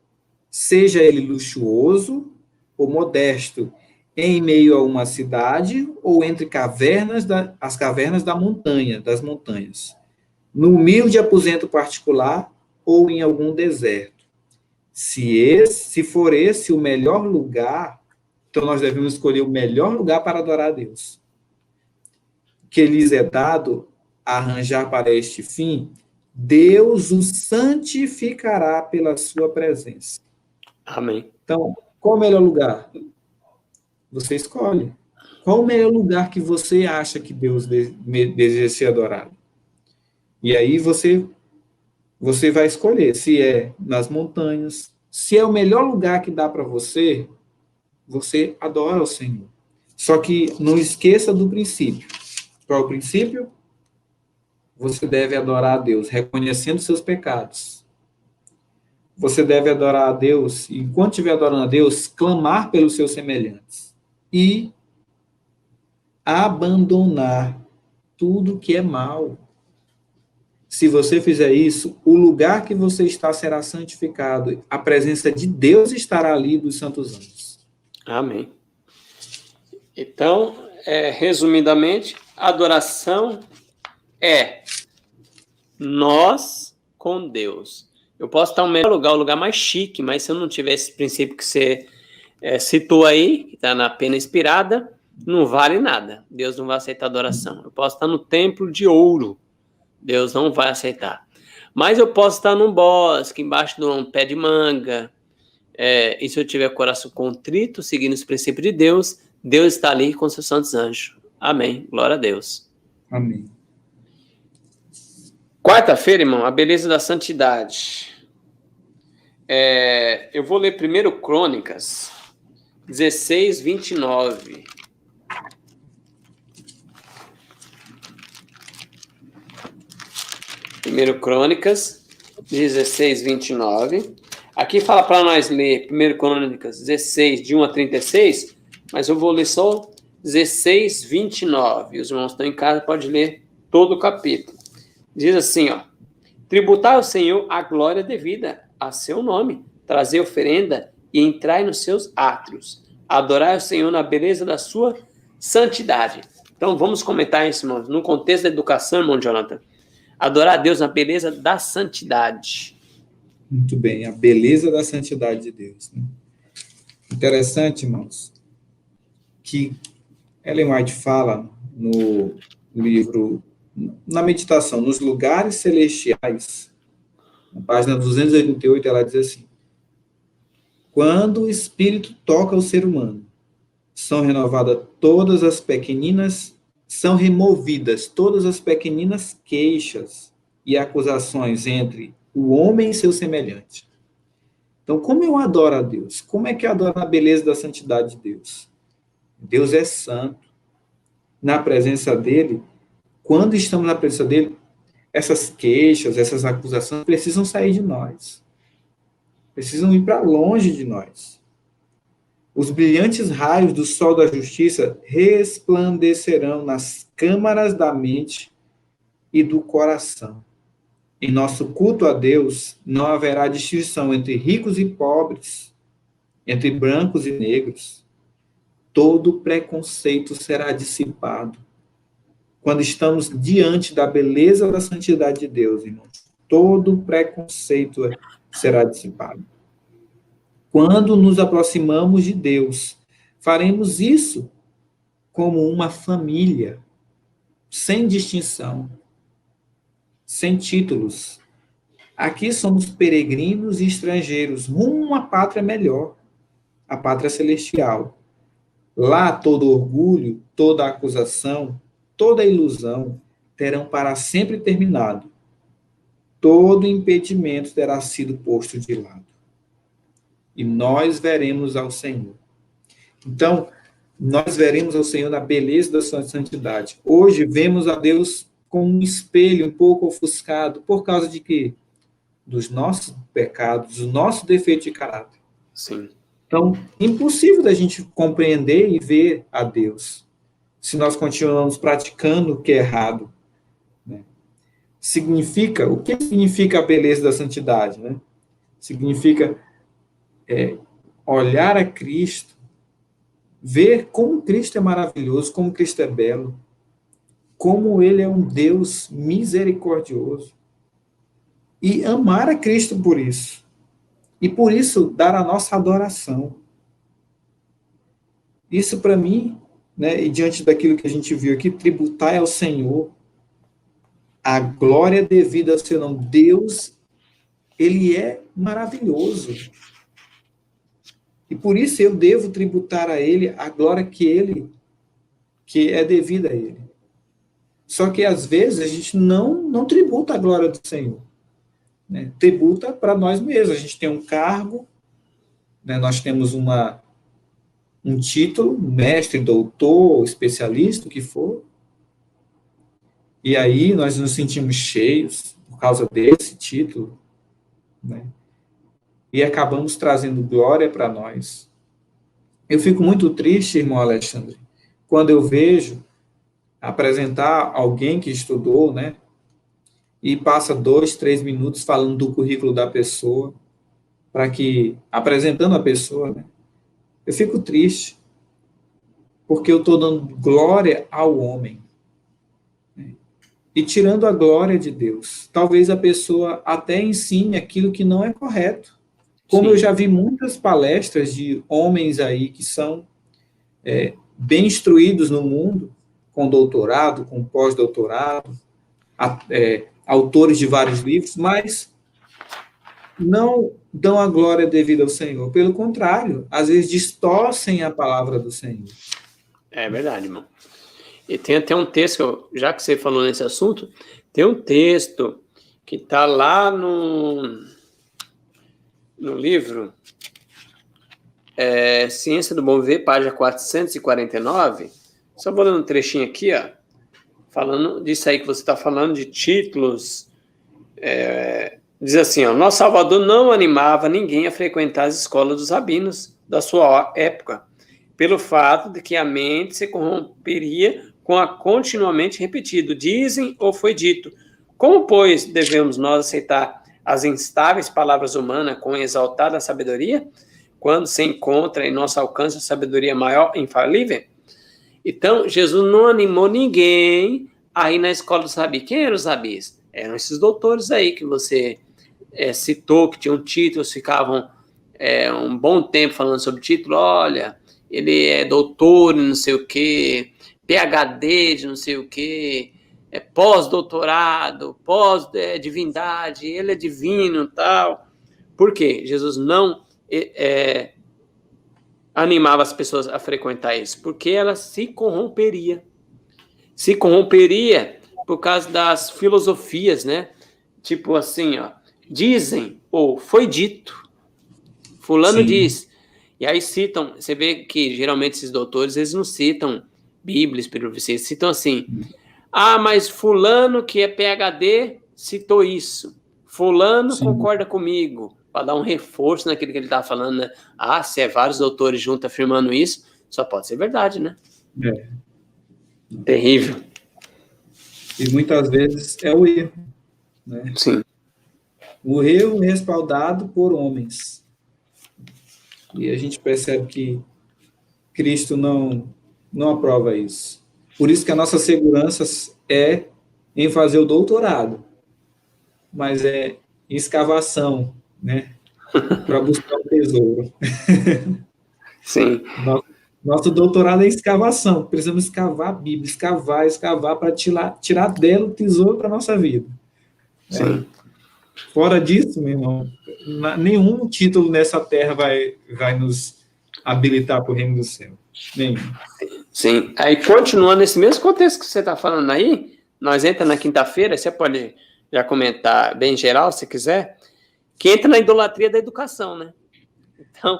seja ele luxuoso ou modesto, em meio a uma cidade ou entre as cavernas das montanhas, no humilde aposento particular ou em algum deserto. Se for esse o melhor lugar, então nós devemos escolher o melhor lugar para adorar a Deus. Que lhes é dado arranjar para este fim, Deus o santificará pela sua presença. Amém. Então, qual o melhor lugar? Você escolhe. Qual o melhor lugar que você acha que Deus deseja ser adorado? E aí você vai escolher se é nas montanhas. Se é o melhor lugar que dá para você, você adora o Senhor. Só que não esqueça do princípio. Qual é o princípio? Você deve adorar a Deus, reconhecendo seus pecados. Você deve adorar a Deus, e enquanto estiver adorando a Deus, clamar pelos seus semelhantes. E abandonar tudo que é mal. Se você fizer isso, o lugar que você está será santificado. A presença de Deus estará ali dos santos anjos. Amém. Então, resumidamente, adoração é nós com Deus. Eu posso estar no melhor lugar, o lugar mais chique, mas se eu não tiver esse princípio que você citou aí, que está na pena inspirada, não vale nada. Deus não vai aceitar adoração. Eu posso estar no templo de ouro, Deus não vai aceitar. Mas eu posso estar num bosque, embaixo de um pé de manga, e se eu tiver coração contrito, seguindo os princípios de Deus, Deus está ali com seus santos anjos. Amém. Glória a Deus. Amém. Quarta-feira, irmão, a beleza da santidade. Eu vou ler primeiro Crônicas 16, 29. Primeiro Crônicas 16, 29. Aqui fala para nós ler 1 Crônicas 16, de 1 a 36, mas eu vou ler só 16, 29. Os irmãos estão em casa, pode ler todo o capítulo. Diz assim, ó: tributai ao Senhor a glória devida a seu nome, trazer oferenda e entrai nos seus átrios. Adorai ao Senhor na beleza da sua santidade. Então, vamos comentar isso, irmãos, no contexto da educação, irmão Jonathan. Adorar a Deus na beleza da santidade. Muito bem, a beleza da santidade de Deus. Né? Interessante, irmãos, que Ellen White fala no livro, na meditação, nos lugares celestiais, na página 288, ela diz assim: quando o Espírito toca o ser humano, são removidas todas as pequeninas queixas e acusações entre o homem e seu semelhante. Então, como eu adoro a Deus? Como é que eu adoro a beleza da santidade de Deus? Deus é santo. Na presença dele, quando estamos na presença dele, essas queixas, essas acusações precisam sair de nós. Precisam ir para longe de nós. Os brilhantes raios do sol da justiça resplandecerão nas câmaras da mente e do coração. Em nosso culto a Deus, não haverá distinção entre ricos e pobres, entre brancos e negros. Todo preconceito será dissipado. Quando estamos diante da beleza da santidade de Deus, irmãos, todo preconceito será dissipado. Quando nos aproximamos de Deus, faremos isso como uma família, sem distinção, sem títulos. Aqui somos peregrinos e estrangeiros, rumo a uma pátria melhor, a pátria celestial. Lá todo orgulho, toda acusação, toda ilusão terão para sempre terminado. Todo impedimento terá sido posto de lado. E nós veremos ao Senhor. Então, nós veremos ao Senhor na beleza da sua santidade. Hoje vemos a Deus com um espelho um pouco ofuscado, por causa de quê? Dos nossos pecados, do nosso defeito de caráter. Sim. Então, impossível da gente compreender e ver a Deus, se nós continuamos praticando o que é errado. Né? O que significa a beleza da santidade? Né? Significa olhar a Cristo, ver como Cristo é maravilhoso, como Cristo é belo, como Ele é um Deus misericordioso, e amar a Cristo por isso. E por isso, dar a nossa adoração. Isso, para mim, né, e diante daquilo que a gente viu aqui, tributar ao Senhor a glória devida ao seu nome. Deus, Ele é maravilhoso. E por isso eu devo tributar a Ele a glória que é devida a Ele. Só que, às vezes, a gente não tributa a glória do Senhor. Né? Tributa para nós mesmos. A gente tem um cargo, né? Nós temos um título, mestre, doutor, especialista, o que for. E aí nós nos sentimos cheios por causa desse título, né? E acabamos trazendo glória para nós. Eu fico muito triste, irmão Alexandre, quando eu vejo apresentar alguém que estudou, né? E passa 2, 3 minutos falando do currículo da pessoa, apresentando a pessoa, né? Eu fico triste, porque eu estou dando glória ao homem, né? E tirando a glória de Deus. Talvez a pessoa até ensine aquilo que não é correto. Como Sim. Eu já vi muitas palestras de homens aí que são bem instruídos no mundo, com doutorado, com pós-doutorado, autores de vários livros, mas não dão a glória devida ao Senhor. Pelo contrário, às vezes distorcem a palavra do Senhor. É verdade, irmão. E tem até um texto, já que você falou nesse assunto, tem um texto que está lá no livro Ciência do Bom Viver, página 449. Só vou dando um trechinho aqui, falando disso aí que você está falando, de títulos, Diz assim, ó, nosso Salvador não animava ninguém a frequentar as escolas dos rabinos da sua época, pelo fato de que a mente se corromperia com a continuamente repetido, dizem ou foi dito. Como, pois, devemos nós aceitar as instáveis palavras humanas com exaltada sabedoria, quando se encontra em nosso alcance a sabedoria maior e infalível? Então, Jesus não animou ninguém a ir na escola dos rabis. Quem eram os rabis? Eram esses doutores aí que você citou, que tinham títulos, ficavam um bom tempo falando sobre título. Olha, ele é doutor em não sei o quê, PhD de não sei o quê, pós-doutorado, pós-divindade, ele é divino e tal. Por quê? Jesus não animava as pessoas a frequentar isso, porque ela se corromperia. Se corromperia por causa das filosofias, né? Tipo assim, ó, dizem ou foi dito, fulano Sim, diz. E aí citam, você vê que geralmente esses doutores, eles não citam Bíblia, eles citam assim, mas fulano que é PhD citou isso, fulano sim. concorda comigo, para dar um reforço naquilo que ele está falando, né? Se é vários doutores juntos afirmando isso, só pode ser verdade, né? É. Terrível. E muitas vezes é o erro, né? Sim. O erro respaldado por homens. E a gente percebe que Cristo não aprova isso. Por isso que a nossa segurança é em fazer o doutorado, mas é em escavação, né? Para buscar o tesouro. Sim. Nosso doutorado é em escavação. Precisamos escavar a Bíblia, escavar para tirar dela o tesouro para a nossa vida. Sim. Fora disso, meu irmão, nenhum título nessa terra vai nos habilitar para o reino do céu. Nenhum. Sim. Aí, continuando nesse mesmo contexto que você está falando aí, nós entra na quinta-feira, você pode já comentar bem geral, se quiser, que entra na idolatria da educação, né? Então,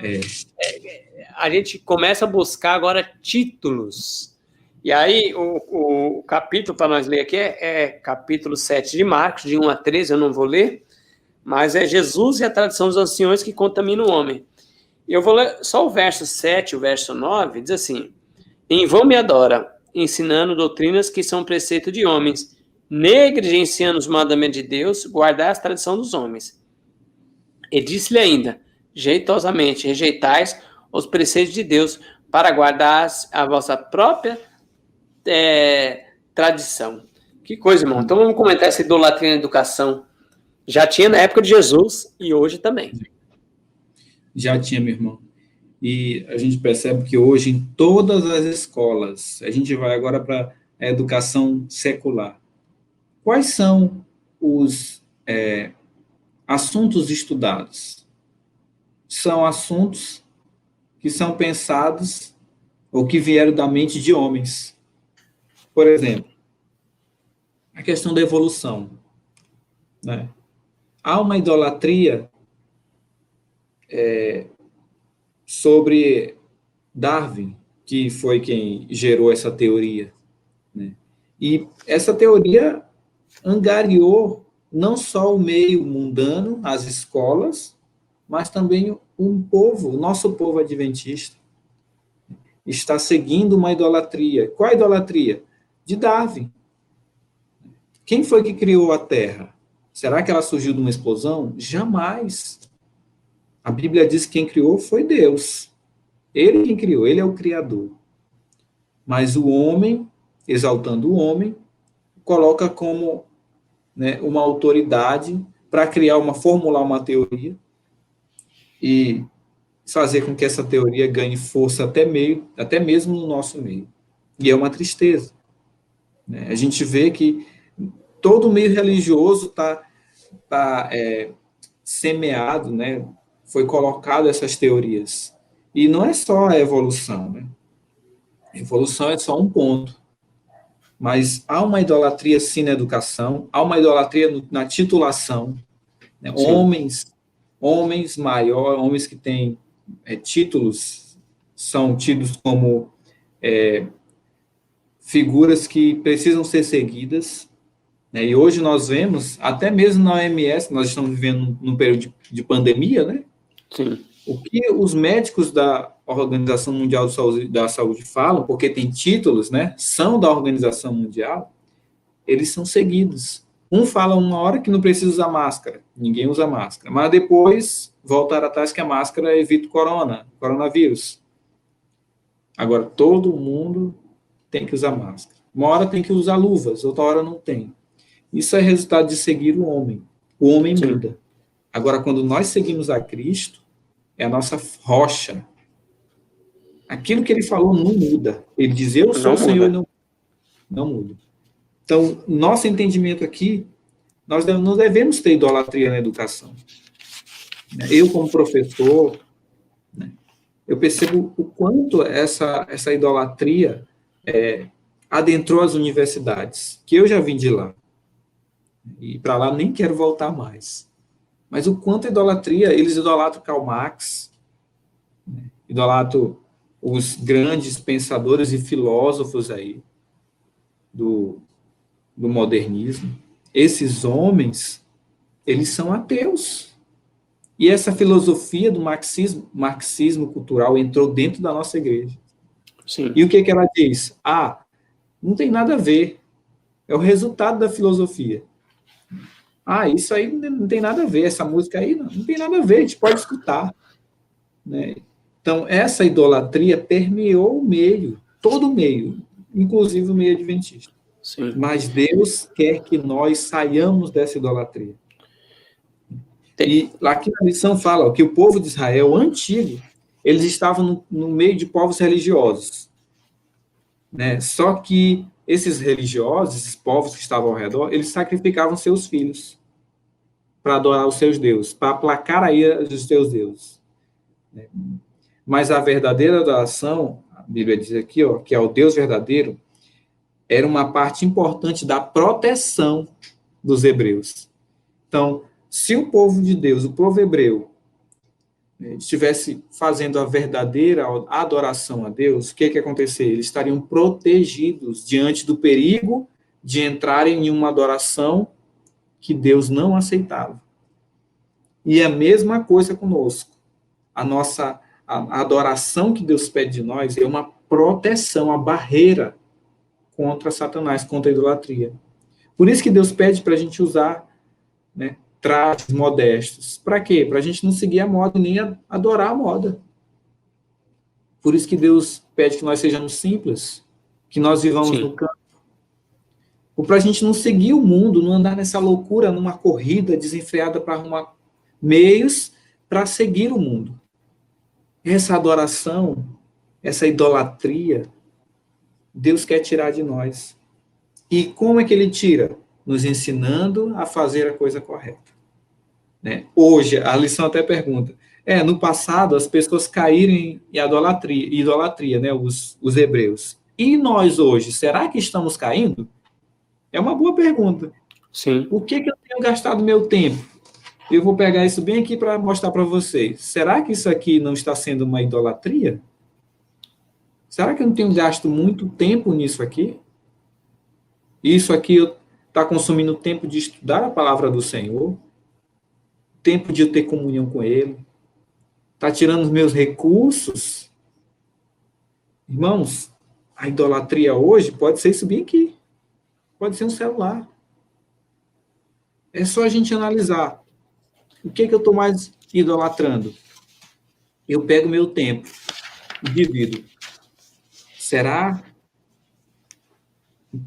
a gente começa a buscar agora títulos. E aí, o capítulo para nós ler aqui é capítulo 7 de Marcos, de 1 a 13, eu não vou ler, mas é Jesus e a tradição dos anciões que contamina o homem. Eu vou ler só o verso 7, o verso 9, diz assim, em vão me adora, ensinando doutrinas que são preceito de homens, negligenciando os mandamentos de Deus, guardar as tradições dos homens. E disse-lhe ainda, jeitosamente, rejeitais os preceitos de Deus para guardar a vossa própria tradição. Que coisa, irmão. Então vamos comentar essa idolatria na educação. Já tinha na época de Jesus e hoje também. Já tinha, meu irmão. E a gente percebe que hoje, em todas as escolas, a gente vai agora para a educação secular. Quais são os assuntos estudados? São assuntos que são pensados ou que vieram da mente de homens. Por exemplo, a questão da evolução, né? Há uma idolatria sobre Darwin, que foi quem gerou essa teoria, né? E essa teoria angariou não só o meio mundano, as escolas, mas também um povo, o nosso povo adventista, está seguindo uma idolatria. Qual a idolatria? De Darwin. Quem foi que criou a Terra? Será que ela surgiu de uma explosão? Jamais. A Bíblia diz que quem criou foi Deus. Ele quem criou, ele é o Criador. Mas o homem, exaltando o homem, coloca como, né, uma autoridade para formular uma teoria e fazer com que essa teoria ganhe força até mesmo no nosso meio. E é uma tristeza, né? A gente vê que todo o meio religioso está semeado, né? Foi colocado essas teorias. E não é só a evolução, né? A evolução é só um ponto. Mas há uma idolatria sim na educação, há uma idolatria na titulação, né? Homens maiores, homens que têm títulos, são tidos como figuras que precisam ser seguidas, né? E hoje nós vemos, até mesmo na OMS, nós estamos vivendo num período de pandemia, né? Sim. O que os médicos da Organização Mundial da Saúde falam, porque tem títulos, né? São da Organização Mundial, eles são seguidos. Um fala uma hora que não precisa usar máscara, ninguém usa máscara, mas depois voltar atrás que a máscara evita o coronavírus. Agora, todo mundo tem que usar máscara. Uma hora tem que usar luvas, outra hora não tem. Isso é resultado de seguir o homem. O homem Sim. muda. Agora, quando nós seguimos a Cristo, é a nossa rocha. Aquilo que ele falou não muda. Ele diz, eu sou Não o Senhor, muda. e não muda. Então, nosso entendimento aqui, nós não devemos ter idolatria na educação. Eu, como professor, né, eu percebo o quanto essa idolatria adentrou as universidades, que eu já vim de lá. E para lá nem quero voltar mais. Mas o quanto a idolatria, eles idolatram Karl Marx, né, idolatram os grandes pensadores e filósofos aí do modernismo. Esses homens, eles são ateus. E essa filosofia do marxismo cultural entrou dentro da nossa igreja. Sim. E o que ela diz? Não tem nada a ver. É o resultado da filosofia. Isso aí não tem nada a ver. Essa música aí não tem nada a ver. A gente pode escutar. Né? Então, essa idolatria permeou o meio, todo o meio, inclusive o meio adventista. Sim. Mas Deus quer que nós saiamos dessa idolatria. E aqui na lição fala que o povo de Israel antigo, eles estavam no meio de povos religiosos. Né? Só que esses religiosos, esses povos que estavam ao redor, eles sacrificavam seus filhos para adorar os seus deuses, para aplacar a ira dos seus deuses. Né? Mas a verdadeira adoração, a Bíblia diz aqui, que é o Deus verdadeiro, era uma parte importante da proteção dos hebreus. Então, se o povo de Deus, o povo hebreu, estivesse fazendo a verdadeira adoração a Deus, o que ia acontecer? Eles estariam protegidos diante do perigo de entrarem em uma adoração que Deus não aceitava. E a mesma coisa conosco. A adoração que Deus pede de nós é uma proteção, uma barreira contra Satanás, contra a idolatria. Por isso que Deus pede para a gente usar, né, trajes modestos. Para quê? Para a gente não seguir a moda nem adorar a moda. Por isso que Deus pede que nós sejamos simples, que nós vivamos no campo. Ou para a gente não seguir o mundo, não andar nessa loucura, numa corrida desenfreada para arrumar meios para seguir o mundo. Essa adoração, essa idolatria, Deus quer tirar de nós. E como é que ele tira? Nos ensinando a fazer a coisa correta. Né? Hoje, a lição até pergunta, no passado as pessoas caíram em idolatria, né? Os hebreus. E nós hoje, será que estamos caindo? É uma boa pergunta. Sim. O que eu tenho gastado meu tempo? Eu vou pegar isso bem aqui para mostrar para vocês. Será que isso aqui não está sendo uma idolatria? Será que eu não tenho gasto muito tempo nisso aqui? Isso aqui está consumindo tempo de estudar a palavra do Senhor, tempo de eu ter comunhão com Ele, está tirando os meus recursos. Irmãos, a idolatria hoje pode ser isso bem aqui, pode ser um celular. É só a gente analisar. O que eu estou mais idolatrando? Eu pego meu tempo e divido. Será?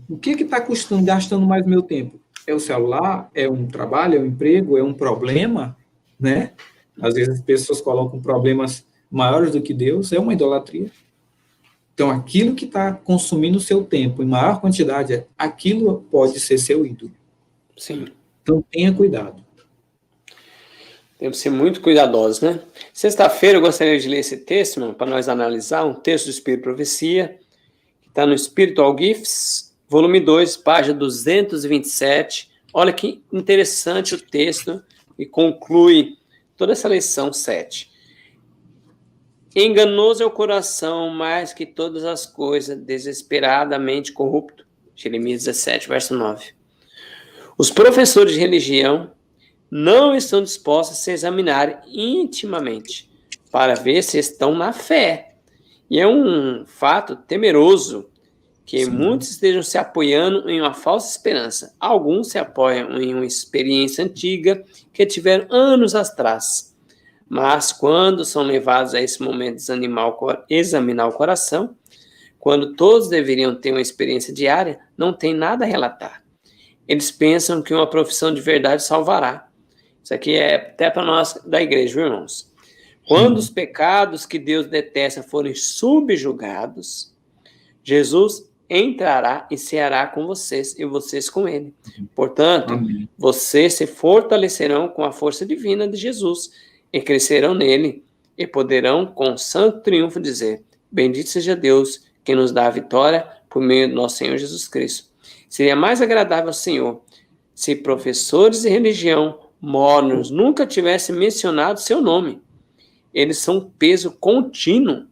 O que está gastando mais meu tempo? É o celular? É um trabalho? É um emprego? É um problema? Né? Às vezes as pessoas colocam problemas maiores do que Deus. É uma idolatria. Então, aquilo que está consumindo o seu tempo em maior quantidade, aquilo pode ser seu ídolo. Sim. Então, tenha cuidado. Temos que ser muito cuidadosos, né? Sexta-feira eu gostaria de ler esse texto, para nós analisar, um texto do Espírito e Profecia, que está no Spiritual Gifts, volume 2, página 227. Olha que interessante o texto e conclui toda essa lição 7. Enganoso é o coração mais que todas as coisas, desesperadamente corrupto. Jeremias 17, verso 9. Os professores de religião não estão dispostos a se examinar intimamente para ver se estão na fé. E é um fato temeroso que muitos estejam se apoiando em uma falsa esperança. Alguns se apoiam em uma experiência antiga que tiveram anos atrás. Mas quando são levados a esse momento de examinar o coração, quando todos deveriam ter uma experiência diária, não tem nada a relatar. Eles pensam que uma profissão de verdade salvará. Isso aqui é até para nós da igreja, viu, irmãos? Quando os pecados que Deus detesta forem subjugados, Jesus entrará e ceará com vocês e vocês com ele. Portanto, vocês se fortalecerão com a força divina de Jesus e crescerão nele e poderão com santo triunfo dizer: bendito seja Deus que nos dá a vitória por meio do nosso Senhor Jesus Cristo. Seria mais agradável ao Senhor se professores de religião mornos nunca tivessem mencionado seu nome. Eles são um peso contínuo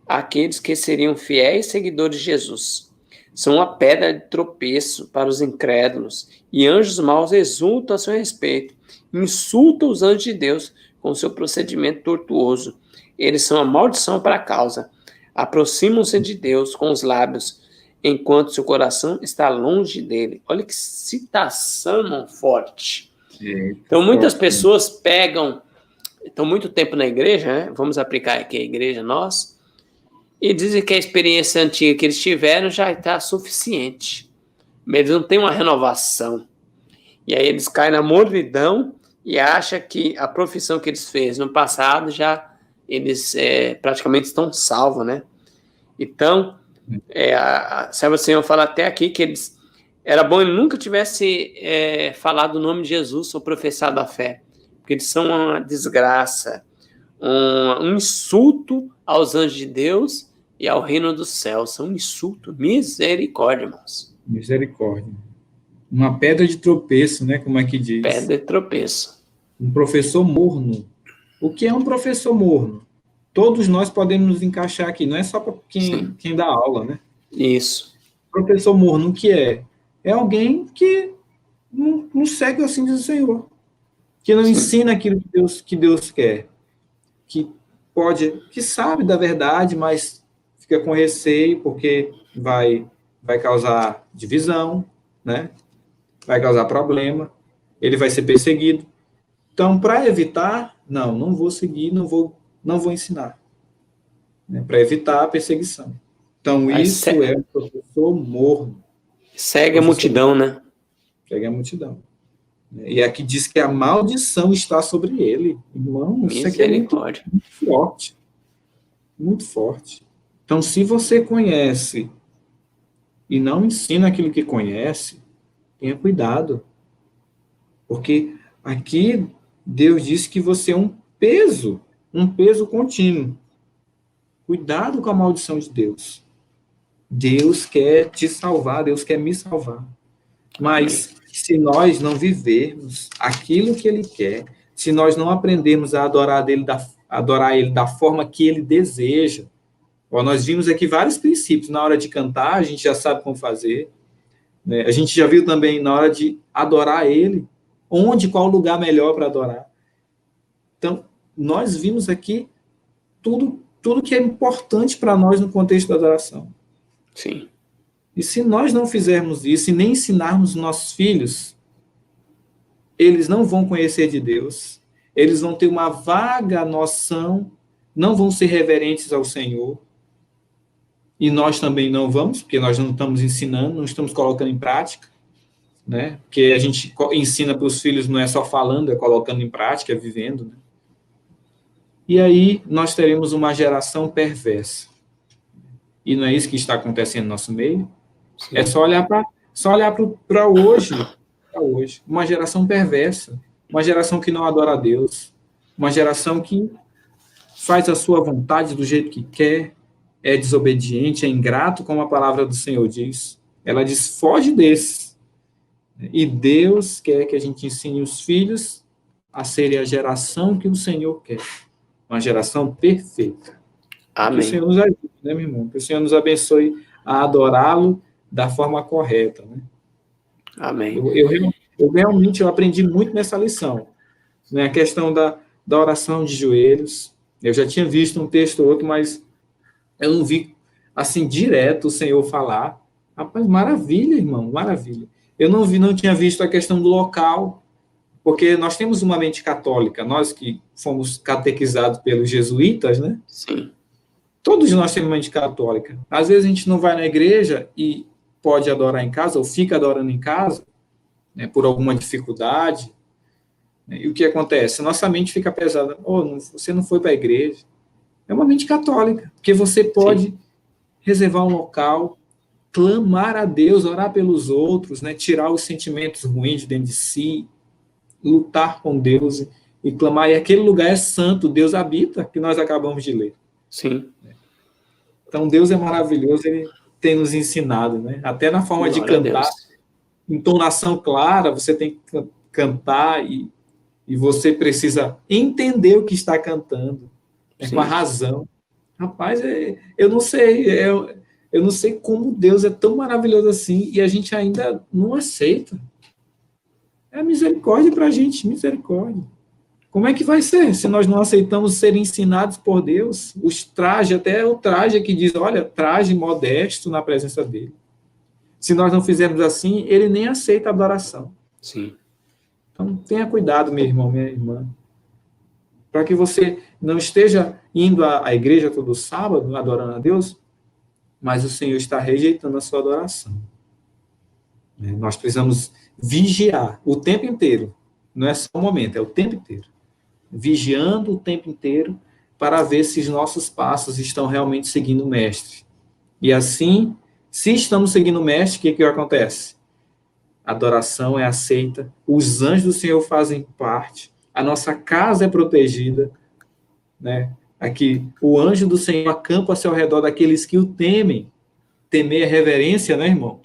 àqueles que seriam fiéis seguidores de Jesus. São uma pedra de tropeço para os incrédulos, e anjos maus exultam a seu respeito, insultam os anjos de Deus com seu procedimento tortuoso. Eles são a maldição para a causa. Aproximam-se de Deus com os lábios, enquanto seu coração está longe dele. Olha que citação forte. Então, muitas pessoas estão muito tempo na igreja, né? Vamos aplicar aqui a igreja, nós, e dizem que a experiência antiga que eles tiveram já está suficiente. Mas eles não têm uma renovação. E aí eles caem na mornidão e acham que a profissão que eles fez no passado eles praticamente estão salvos, né? Então, a serva do Senhor fala até aqui que era bom ele nunca tivesse falado o nome de Jesus ou professado a fé, porque eles são uma desgraça, um insulto aos anjos de Deus e ao reino dos céus. São um insulto, misericórdia, irmãos. Misericórdia. Uma pedra de tropeço, né? Como é que diz? Pedra de tropeço. Um professor morno. O que é um professor morno? Todos nós podemos nos encaixar aqui, não é só para quem dá aula, né? Isso. Professor morno, o que é? É alguém que não segue assim diz o Senhor, que não ensina aquilo que Deus quer, que sabe da verdade, mas fica com receio porque vai causar divisão, né? Vai causar problema, ele vai ser perseguido. Então, para evitar, não vou seguir, não vou ensinar, né? Para evitar a perseguição. Então, isso é um professor morno. Segue a multidão, né? Segue a multidão. E aqui diz que a maldição está sobre ele. Irmão, isso aqui é muito forte. Muito forte. Então, se você conhece e não ensina aquilo que conhece, tenha cuidado. Porque aqui Deus diz que você é um peso contínuo. Cuidado com a maldição de Deus. Deus quer te salvar, Deus quer me salvar. Mas se nós não vivermos aquilo que Ele quer, se nós não aprendermos a adorar Ele da forma que Ele deseja, nós vimos aqui vários princípios. Na hora de cantar, a gente já sabe como fazer, né? A gente já viu também na hora de adorar Ele, qual lugar melhor para adorar. Então, nós vimos aqui tudo que é importante para nós no contexto da adoração. Sim. E se nós não fizermos isso e nem ensinarmos nossos filhos, eles não vão conhecer de Deus, eles vão ter uma vaga noção, não vão ser reverentes ao Senhor, e nós também não vamos, porque nós não estamos ensinando, não estamos colocando em prática, né? Porque a gente ensina para os filhos não é só falando, é colocando em prática, é vivendo, né? E aí nós teremos uma geração perversa. E não é isso que está acontecendo no nosso meio? Sim. É só olhar para hoje. Uma geração perversa. Uma geração que não adora a Deus. Uma geração que faz a sua vontade do jeito que quer. É desobediente, é ingrato, como a palavra do Senhor diz. Ela diz, foge desses. E Deus quer que a gente ensine os filhos a serem a geração que o Senhor quer. Uma geração perfeita. Amém. Que o Senhor nos ajude, né, meu irmão? Que o Senhor nos abençoe a adorá-lo da forma correta, né? Amém. realmente aprendi muito nessa lição, né? A questão da oração de joelhos. Eu já tinha visto um texto ou outro, mas eu não vi, assim, direto o Senhor falar. Rapaz, maravilha, irmão, maravilha. Eu não tinha visto a questão do local, porque nós temos uma mente católica, nós que fomos catequizados pelos jesuítas, né? Sim, Todos nós temos mente católica. Às vezes a gente não vai na igreja e pode adorar em casa, ou fica adorando em casa, né, por alguma dificuldade, né? E o que acontece? Nossa mente fica pesada. Oh, você não foi para a igreja. É uma mente católica, porque você sim, pode reservar um local, clamar a Deus, orar pelos outros, né, tirar os sentimentos ruins de dentro de si, lutar com Deus e clamar. E aquele lugar é santo, Deus habita, que nós acabamos de ler. sim. Então, Deus é maravilhoso, Ele tem nos ensinado, né? Até na forma de Glória a cantar, Deus. entonação clara, você tem que cantar e você precisa entender o que está cantando, né, com a Sim, razão. Rapaz, eu não sei, eu não sei como Deus é tão maravilhoso assim e a gente ainda não aceita. É misericórdia para a gente, misericórdia. Como é que vai ser se nós não aceitamos ser ensinados por Deus? Os trajes, até o traje que diz, olha, traje modesto na presença dele. Se nós não fizermos assim, ele nem aceita a adoração. sim. Então, tenha cuidado, meu irmão, minha irmã, para que você não esteja indo à igreja todo sábado, adorando a Deus, mas o Senhor está rejeitando a sua adoração. Nós precisamos vigiar o tempo inteiro. Não é só um momento, é o tempo inteiro. Vigiando o tempo inteiro para ver se os nossos passos estão realmente seguindo o Mestre. E assim, se estamos seguindo o Mestre, o que acontece? A adoração é aceita, os anjos do Senhor fazem parte, a nossa casa é protegida, né? Aqui, o anjo do Senhor acampa-se ao seu redor daqueles que o temem. Temer é reverência, né, irmão?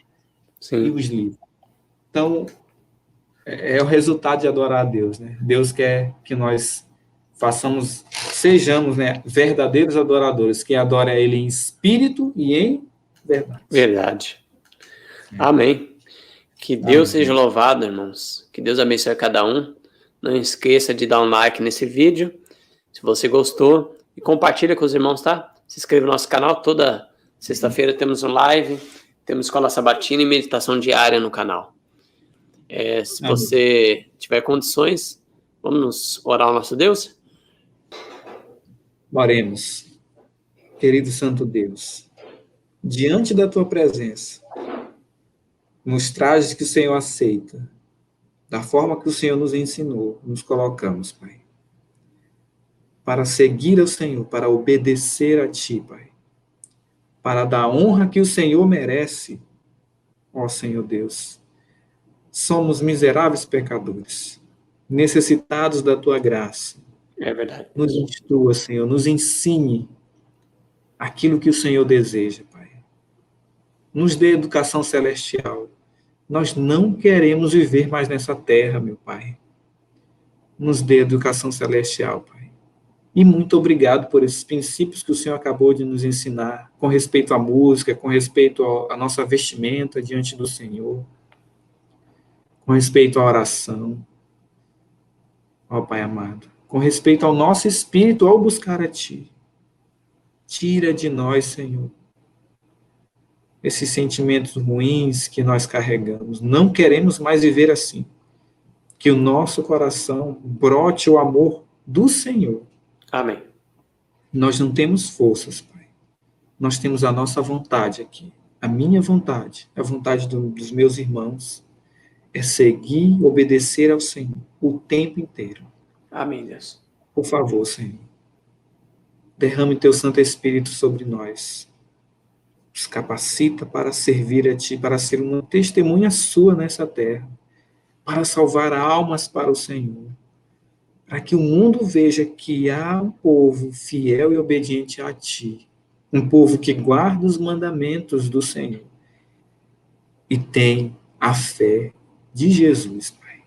E Sim. os livra. Então, é o resultado de adorar a Deus, né? Deus quer que nós sejamos, né, verdadeiros adoradores, que adora Ele em espírito e em verdade. Verdade. Amém. Que Deus Amém. seja louvado, irmãos. Que Deus abençoe a cada um. Não esqueça de dar um like nesse vídeo, se você gostou, e compartilha com os irmãos, tá? Se inscreva no nosso canal. Toda sexta-feira temos um live, temos escola sabatina e meditação diária no canal. Se Amém. você tiver condições, vamos orar ao nosso Deus? Oremos. Querido Santo Deus, diante da Tua presença, nos trajes que o Senhor aceita, da forma que o Senhor nos ensinou, nos colocamos, Pai, para seguir ao Senhor, para obedecer a Ti, Pai, para dar a honra que o Senhor merece, ó Senhor Deus. Somos miseráveis pecadores, necessitados da Tua graça. É verdade. Nos instrua, Senhor, nos ensine aquilo que o Senhor deseja, Pai. Nos dê educação celestial. Nós não queremos viver mais nessa terra, meu Pai. Nos dê educação celestial, Pai. E muito obrigado por esses princípios que o Senhor acabou de nos ensinar, com respeito à música, com respeito à nossa vestimenta diante do Senhor, com respeito à oração, ó Pai amado, com respeito ao nosso espírito ao buscar a Ti. Tira de nós, Senhor, esses sentimentos ruins que nós carregamos. Não queremos mais viver assim. Que o nosso coração brote o amor do Senhor. Amém. Nós não temos forças, Pai. Nós temos a nossa vontade aqui. A minha vontade, a vontade dos meus irmãos, é seguir, obedecer ao Senhor o tempo inteiro. Amém, Deus. Por favor, Senhor, derrame teu Santo Espírito sobre nós. Nos capacita para servir a Ti, para ser uma testemunha Sua nessa terra, para salvar almas para o Senhor, para que o mundo veja que há um povo fiel e obediente a Ti, um povo que guarda os mandamentos do Senhor e tem a fé de Jesus, Pai.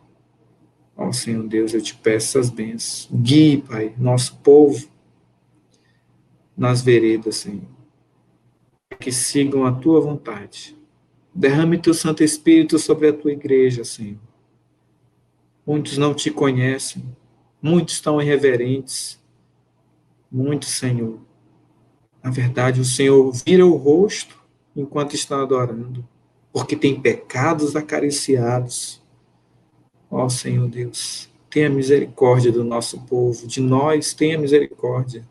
Ó Senhor Deus, eu te peço essas bênçãos. Guie, Pai, nosso povo nas veredas, Senhor, que sigam a Tua vontade. Derrame Teu Santo Espírito sobre a Tua igreja, Senhor. Muitos não te conhecem, muitos estão irreverentes, muitos, Senhor. Na verdade, o Senhor vira o rosto enquanto está adorando, porque tem pecados acariciados. Ó Senhor Deus, tenha misericórdia do nosso povo, de nós tenha misericórdia.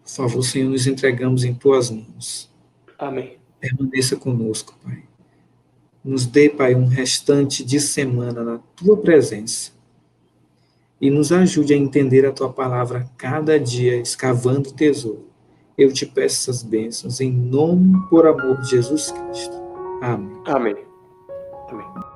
Por favor, Senhor, nos entregamos em tuas mãos. Amém. Permaneça conosco, Pai. Nos dê, Pai, um restante de semana na tua presença. E nos ajude a entender a tua palavra cada dia, escavando o tesouro. Eu te peço essas bênçãos em nome, por amor de Jesus Cristo. Amém. Amém. Amém.